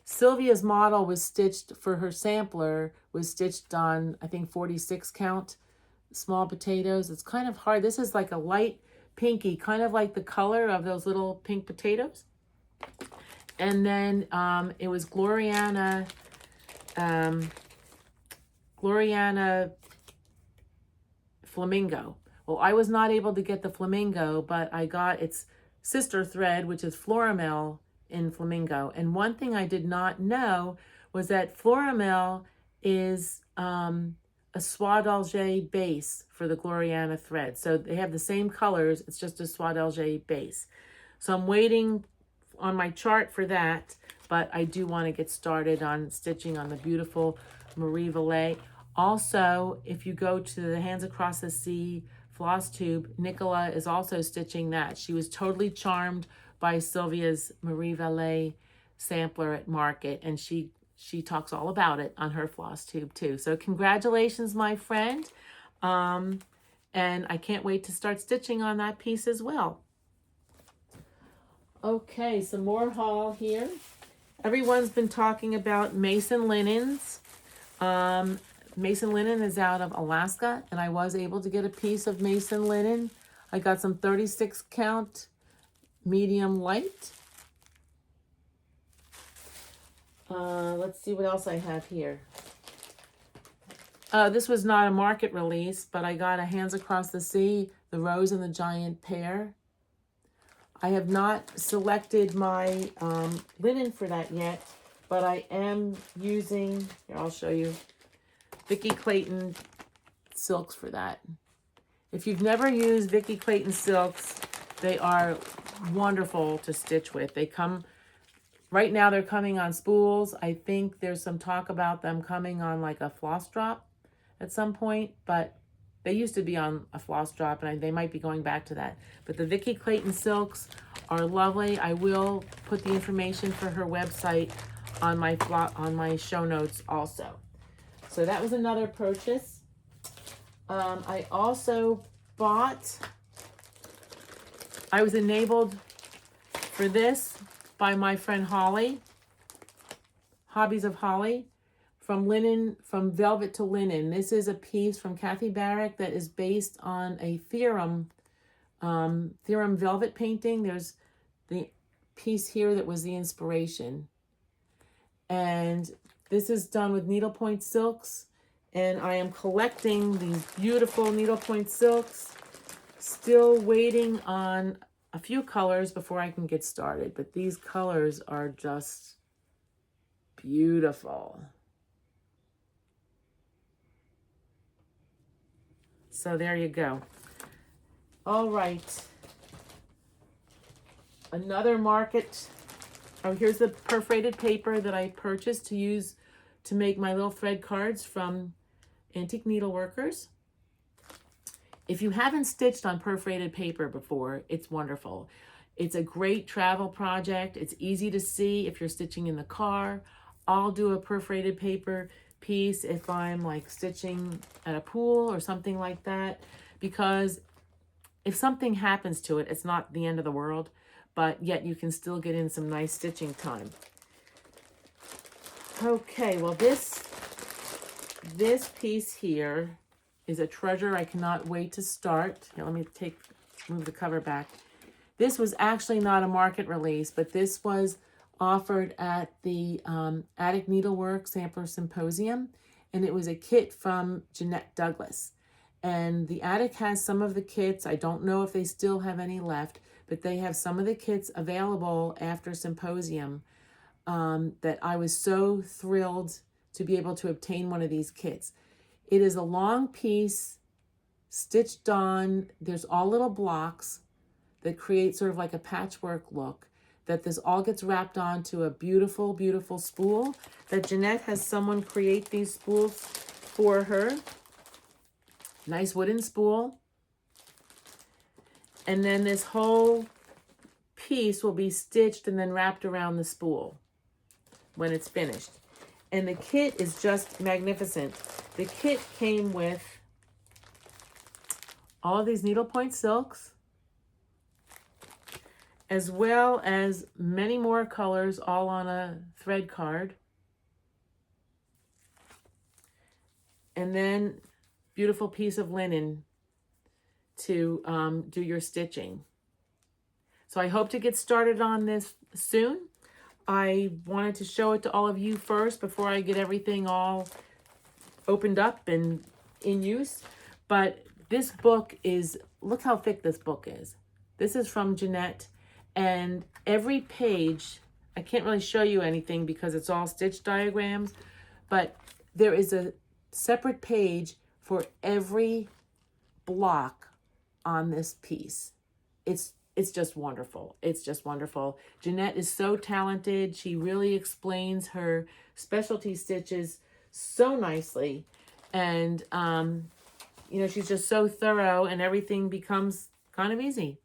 Sylvia's model was stitched for her sampler, was stitched on, I think, 46 count small potatoes. It's kind of hard. This is like a light pinky, kind of like the color of those little pink potatoes. And then it was Gloriana Flamingo. Well, I was not able to get the Flamingo, but I got its sister thread, which is Floramel in Flamingo. And one thing I did not know was that Floramel is a soie d'Alger base for the Gloriana thread. So they have the same colors, it's just a soie d'Alger base. So I'm waiting on my chart for that, but I do want to get started on stitching on the beautiful Marie Valet. Also, if you go to the Hands Across the Sea floss tube, Nicola is also stitching that. She was totally charmed by Sylvia's Marie Valet sampler at market, and she she talks all about it on her floss tube too. So congratulations, my friend. And I can't wait to start stitching on that piece as well. Okay, some more haul here. Everyone's been talking about Mason linens. Mason linen is out of Alaska, and I was able to get a piece of Mason linen. I got some 36 count medium light. Let's see what else I have here. This was not a market release, but I got a Hands Across the Sea, the Rose and the Giant Pear. I have not selected my linen for that yet, but I am using, here I'll show you, Vicki Clayton silks for that. If you've never used Vicki Clayton silks, they are wonderful to stitch with. They come, right now they're coming on spools. I think there's some talk about them coming on like a floss drop at some point, but they used to be on a floss drop, and they might be going back to that. But the Vicki Clayton silks are lovely. I will put the information for her website on my show notes also. So that was another purchase. I also bought, I was enabled for this by my friend Holly, Hobbies of Holly, from velvet to linen. This is a piece from Kathy Barrick that is based on a theorem velvet painting. There's the piece here that was the inspiration. And this is done with needlepoint silks, and I am collecting these beautiful needlepoint silks. Still waiting on a few colors before I can get started, but these colors are just beautiful. So there you go. All right. Another market. Oh, here's the perforated paper that I purchased to use to make my little thread cards from Antique Needleworkers. If you haven't stitched on perforated paper before, it's wonderful. It's a great travel project. It's easy to see if you're stitching in the car. I'll do a perforated paper piece if I'm like stitching at a pool or something like that, because if something happens to it, it's not the end of the world, but yet you can still get in some nice stitching time. Okay, well this piece here is a treasure. I cannot wait to start. Here, let me move the cover back. This was actually not a market release, but this was offered at the Attic Needleworks Sampler Symposium, and it was a kit from Jeannette Douglas. And the Attic has some of the kits. I don't know if they still have any left, but they have some of the kits available after Symposium that I was so thrilled to be able to obtain one of these kits. It is a long piece, stitched on. There's all little blocks that create sort of like a patchwork look, that this all gets wrapped onto a beautiful, beautiful spool, that Jeannette has someone create these spools for her. Nice wooden spool. And then this whole piece will be stitched and then wrapped around the spool when it's finished. And the kit is just magnificent. The kit came with all of these needlepoint silks, as well as many more colors, all on a thread card. And then beautiful piece of linen to do your stitching. So I hope to get started on this soon. I wanted to show it to all of you first before I get everything all opened up and in use. But this book is, look how thick this book is. This is from Jeannette, and every page, I can't really show you anything because it's all stitch diagrams, but there is a separate page for every block on this piece. It's just wonderful. It's just wonderful. Jeannette is so talented. She really explains her specialty stitches so nicely. And, you know, she's just so thorough, and everything becomes kind of easy.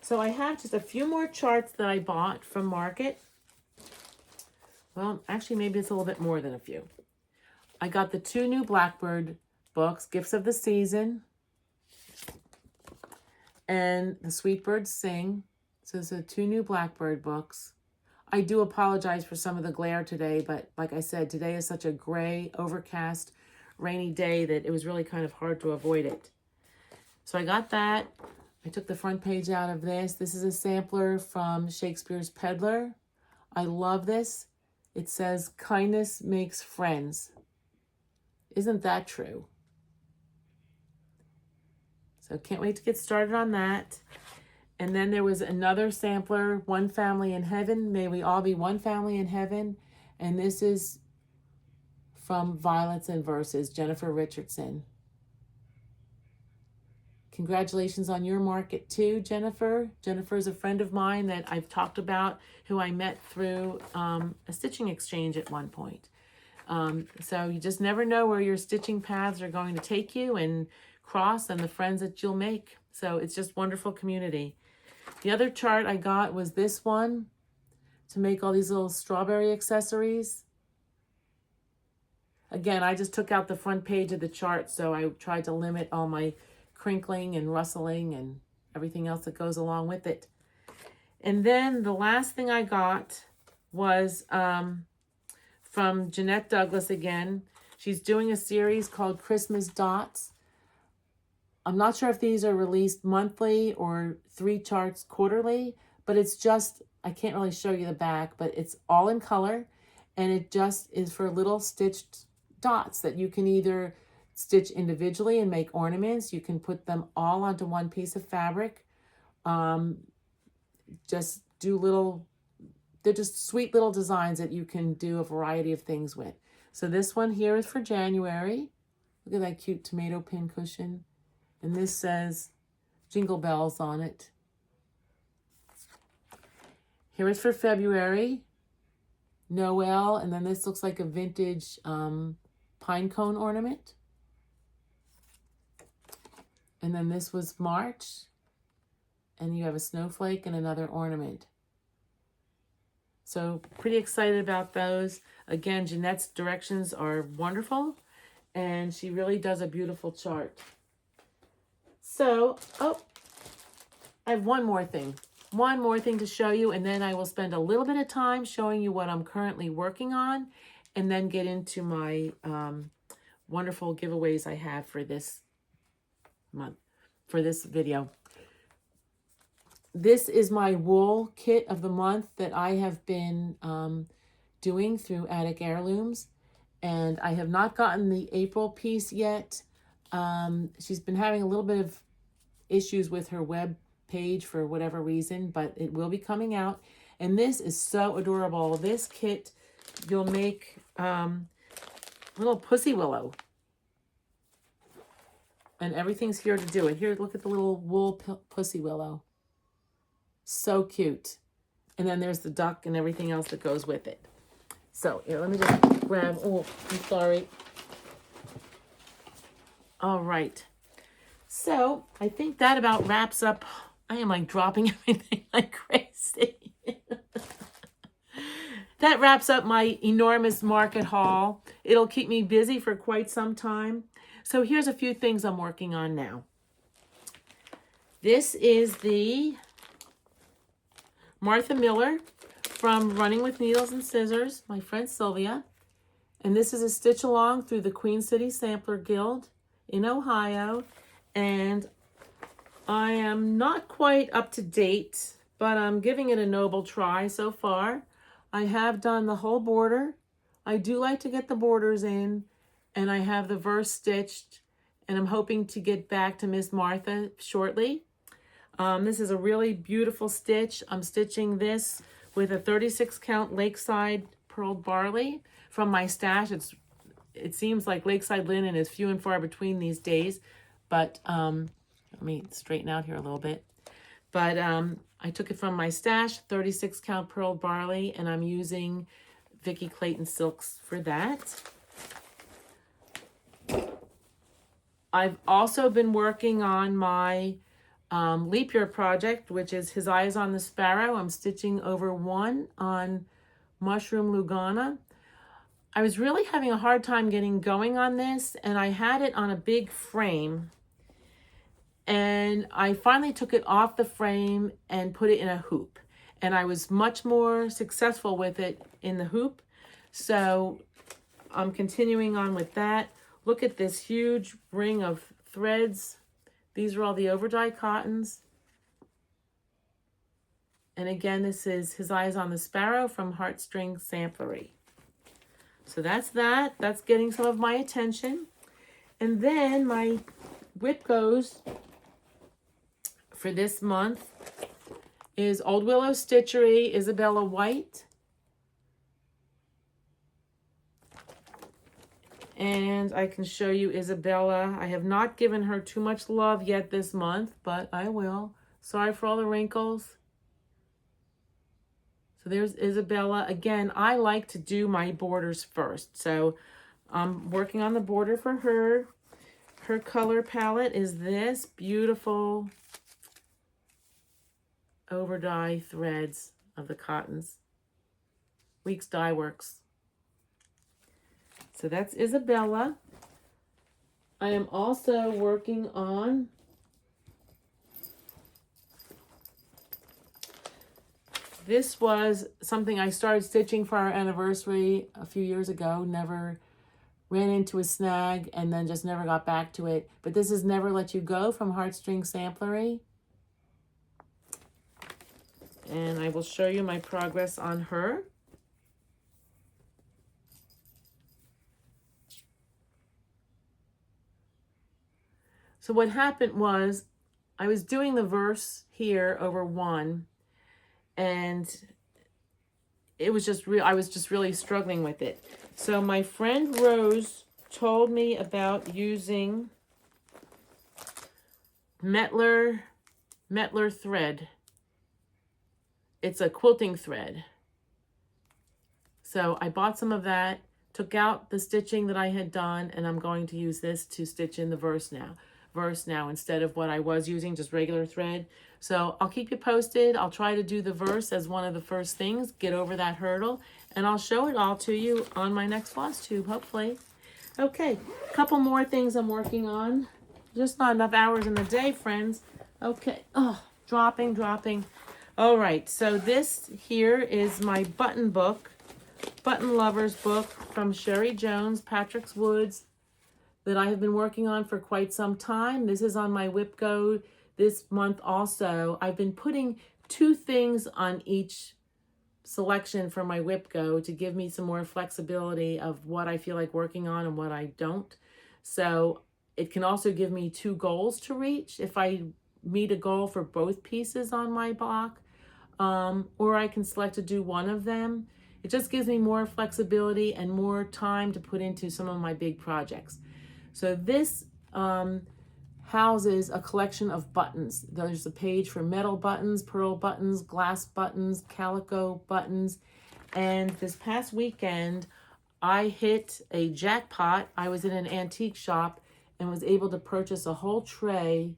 So I have just a few more charts that I bought from Market. Well, actually, maybe it's a little bit more than a few. I got the 2 new Blackbird books, Gifts of the Season and The Sweet Birds Sing. So it's the 2 new Blackbird books. I do apologize for some of the glare today, but like I said, today is such a gray, overcast, rainy day that it was really kind of hard to avoid it. So I got that. I took the front page out of this. This is a sampler from Shakespeare's Peddler. I love this. It says, kindness makes friends. Isn't that true? So can't wait to get started on that. And then there was another sampler, One Family in Heaven. May we all be one family in heaven. And this is from Violets and Verses, Jennifer Richardson. Congratulations on your market too, Jennifer. Jennifer is a friend of mine that I've talked about, who I met through a stitching exchange at one point. So you just never know where your stitching paths are going to take you and cross, and the friends that you'll make. So it's just wonderful community. The other chart I got was this one to make all these little strawberry accessories. Again, I just took out the front page of the chart, so I tried to limit all my crinkling and rustling and everything else that goes along with it. And then the last thing I got was from Jeannette Douglas again. She's doing a series called Christmas Dots. I'm not sure if these are released monthly or 3 charts quarterly, but it's just, I can't really show you the back, but it's all in color, and it just is for little stitched dots that you can either stitch individually and make ornaments. You can put them all onto one piece of fabric. Just do little, they're just sweet little designs that you can do a variety of things with. So this one here is for January. Look at that cute tomato pin cushion. And this says Jingle Bells on it. Here is for February, Noel, and then this looks like a vintage pine cone ornament. And then this was March, and you have a snowflake and another ornament. So pretty excited about those. Again, Jeanette's directions are wonderful, and she really does a beautiful chart. So, I have one more thing to show you, and then I will spend a little bit of time showing you what I'm currently working on, and then get into my wonderful giveaways I have for this month, for this video. This is my wool kit of the month that I have been doing through Attic Heirlooms, and I have not gotten the April piece yet. She's been having a little bit of issues with her web page for whatever reason, but it will be coming out. And this is so adorable. This kit, you'll make little pussy willow. And everything's here to do it. Here, look at the little wool pussy willow. So cute. And then there's the duck and everything else that goes with it. So here, let me just grab, oh, I'm sorry. All right. So I think that about wraps up. I am like dropping everything like crazy. That wraps up my enormous market haul. It'll keep me busy for quite some time. So here's a few things I'm working on now. This is the Martha Miller from Running with Needles and Scissors, my friend Sylvia. And this is a stitch along through the Queen City Sampler Guild in Ohio. And I am not quite up to date, but I'm giving it a noble try so far. I have done the whole border. I do like to get the borders in, and I have the verse stitched, and I'm hoping to get back to Miss Martha shortly. This is a really beautiful stitch. I'm stitching this with a 36 count Lakeside purled barley from my stash. It seems like Lakeside linen is few and far between these days, but let me straighten out here a little bit. But I took it from my stash, 36 count purled barley, and I'm using Vicky Clayton silks for that. I've also been working on my leap year project, which is His Eyes on the Sparrow. I'm stitching over 1 on Mushroom Lugana. I was really having a hard time getting going on this, and I had it on a big frame. And I finally took it off the frame and put it in a hoop. And I was much more successful with it in the hoop. So I'm continuing on with that. Look at this huge ring of threads. These are all the overdye cottons. And again, this is His Eyes on the Sparrow from Heartstring Samplery. So that's that. That's getting some of my attention. And then my whip goes for this month is Old Willow Stitchery, Isabella White. And I can show you Isabella. I have not given her too much love yet this month, but I will. Sorry for all the wrinkles. So there's Isabella. Again, I like to do my borders first. So I'm working on the border for her. Her color palette is this beautiful overdye threads of the cottons. Weeks Dye Works. So that's Isabella. I am also working on this. Was something I started stitching for our anniversary a few years ago. Never ran into a snag and then just never got back to it. But this is Never Let You Go from Heartstring Samplery. And I will show you my progress on her. So what happened was I was doing the verse here over one, and it was just I was just really struggling with it. So my friend Rose told me about using Mettler thread. It's a quilting thread. So I bought some of that, took out the stitching that I had done, and I'm going to use this to stitch in the verse now instead of what I was using, just regular thread. So I'll keep you posted. I'll try to do the verse as one of the first things, get over that hurdle, and I'll show it all to you on my next floss tube, hopefully. Okay, a couple more things I'm working on. Just not enough hours in the day, friends. Okay, oh, dropping. All right, so this here is my button lovers book from Sherry Jones, Patrick's Woods, that I have been working on for quite some time. This is on my Whip Go this month also. I've been putting 2 things on each selection for my Whip Go to give me some more flexibility of what I feel like working on and what I don't. So it can also give me 2 goals to reach if I meet a goal for both pieces on my block, or I can select to do one of them. It just gives me more flexibility and more time to put into some of my big projects. So this houses a collection of buttons. There's a page for metal buttons, pearl buttons, glass buttons, calico buttons. And this past weekend, I hit a jackpot. I was in an antique shop and was able to purchase a whole tray.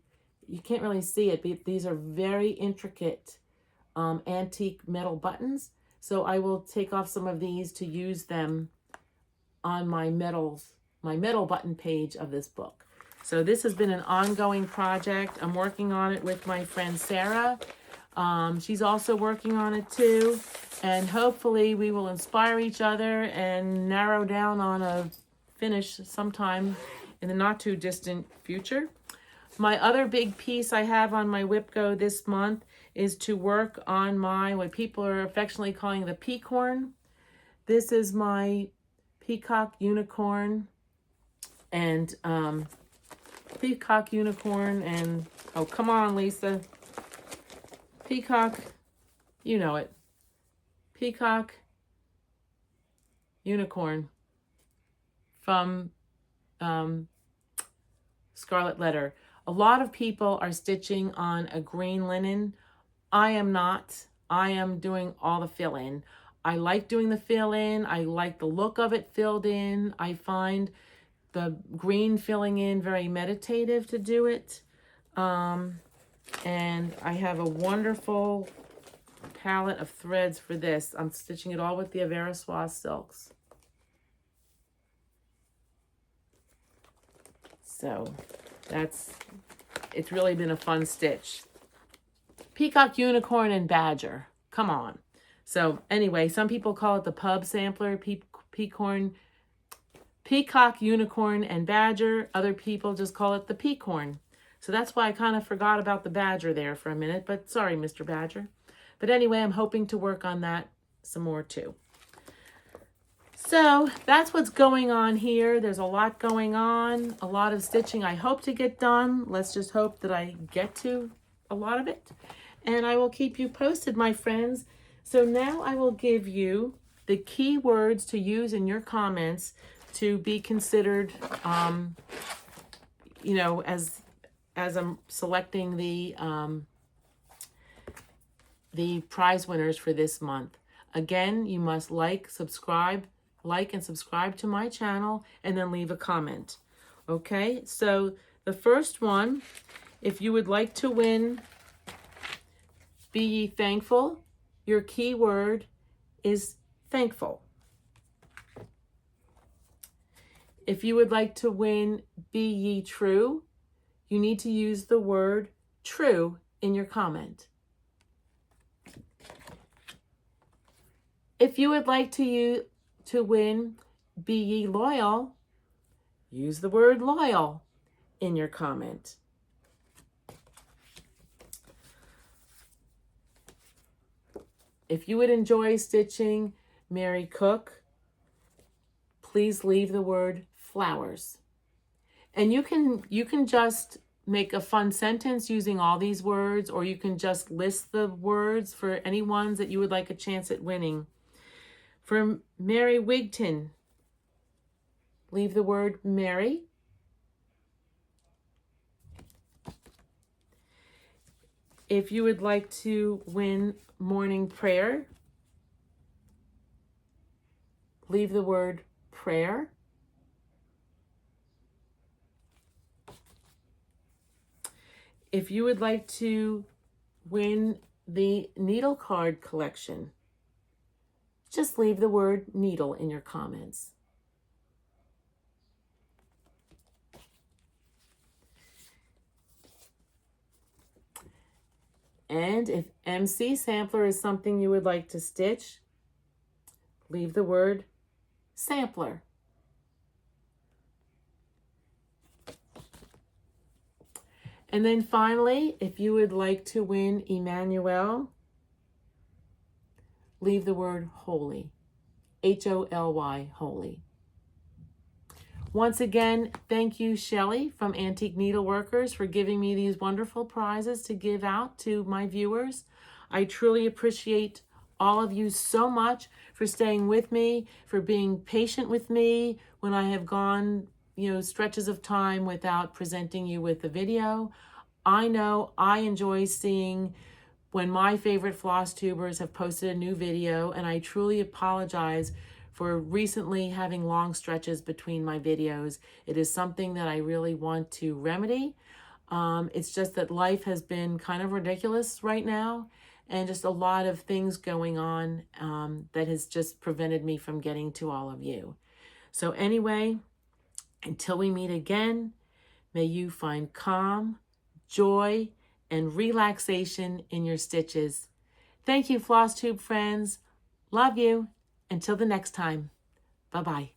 You can't really see it, but these are very intricate antique metal buttons. So I will take off some of these to use them on my metal button page of this book. So this has been an ongoing project. I'm working on it with my friend Sarah. She's also working on it too. And hopefully we will inspire each other and narrow down on a finish sometime in the not too distant future. My other big piece I have on my Whip Go this month is to work on my, what people are affectionately calling the peacorn. This is my peacock unicorn and oh, come on, Lisa. Peacock, you know it. Peacock unicorn from Scarlet Letter. A lot of people are stitching on a green linen. I am not. I am doing all the fill-in. I like doing the fill-in. I like the look of it filled in. I find the green filling in very meditative to do it. And I have a wonderful palette of threads for this. I'm stitching it all with the Avera Swath silks. So it's really been a fun stitch. Peacock, unicorn, and badger. Come on. So anyway, some people call it the pub sampler, peacock, unicorn, and badger. Other people just call it the peacorn. So that's why I kind of forgot about the badger there for a minute, but sorry, Mr. Badger. But anyway, I'm hoping to work on that some more too. So that's what's going on here. There's a lot going on, a lot of stitching I hope to get done. Let's just hope that I get to a lot of it. And I will keep you posted, my friends. So now I will give you the key words to use in your comments to be considered, you know, as I'm selecting the prize winners for this month. Again, you must like and subscribe to my channel, and then leave a comment. Okay, so the first one, if you would like to win Be Ye Thankful, your key word is thankful. If you would like to win Be Ye True, you need to use the word true in your comment. If you would like to win Be Ye Loyal, use the word loyal in your comment. If you would enjoy stitching Mary Cook, please leave the word flowers. And you can just make a fun sentence using all these words, or you can just list the words for any ones that you would like a chance at winning. For Mary Wigton, leave the word Mary. If you would like to win Morning Prayer, leave the word prayer. If you would like to win the needle card collection, just leave the word needle in your comments. And if MC Sampler is something you would like to stitch, leave the word sampler. And then finally, if you would like to win Emmanuel, leave the word holy, H-O-L-Y, holy. Once again, thank you, Shellie from Antique Needleworkers, for giving me these wonderful prizes to give out to my viewers. I truly appreciate all of you so much for staying with me, for being patient with me when I have gone, stretches of time without presenting you with a video. I know I enjoy seeing when my favorite floss tubers have posted a new video, and I truly apologize for recently having long stretches between my videos. It is something that I really want to remedy. It's just that life has been kind of ridiculous right now, and just a lot of things going on that has just prevented me from getting to all of you. So anyway, until we meet again, may you find calm, joy, and relaxation in your stitches. Thank you, Floss Tube friends. Love you. Until the next time. Bye-bye.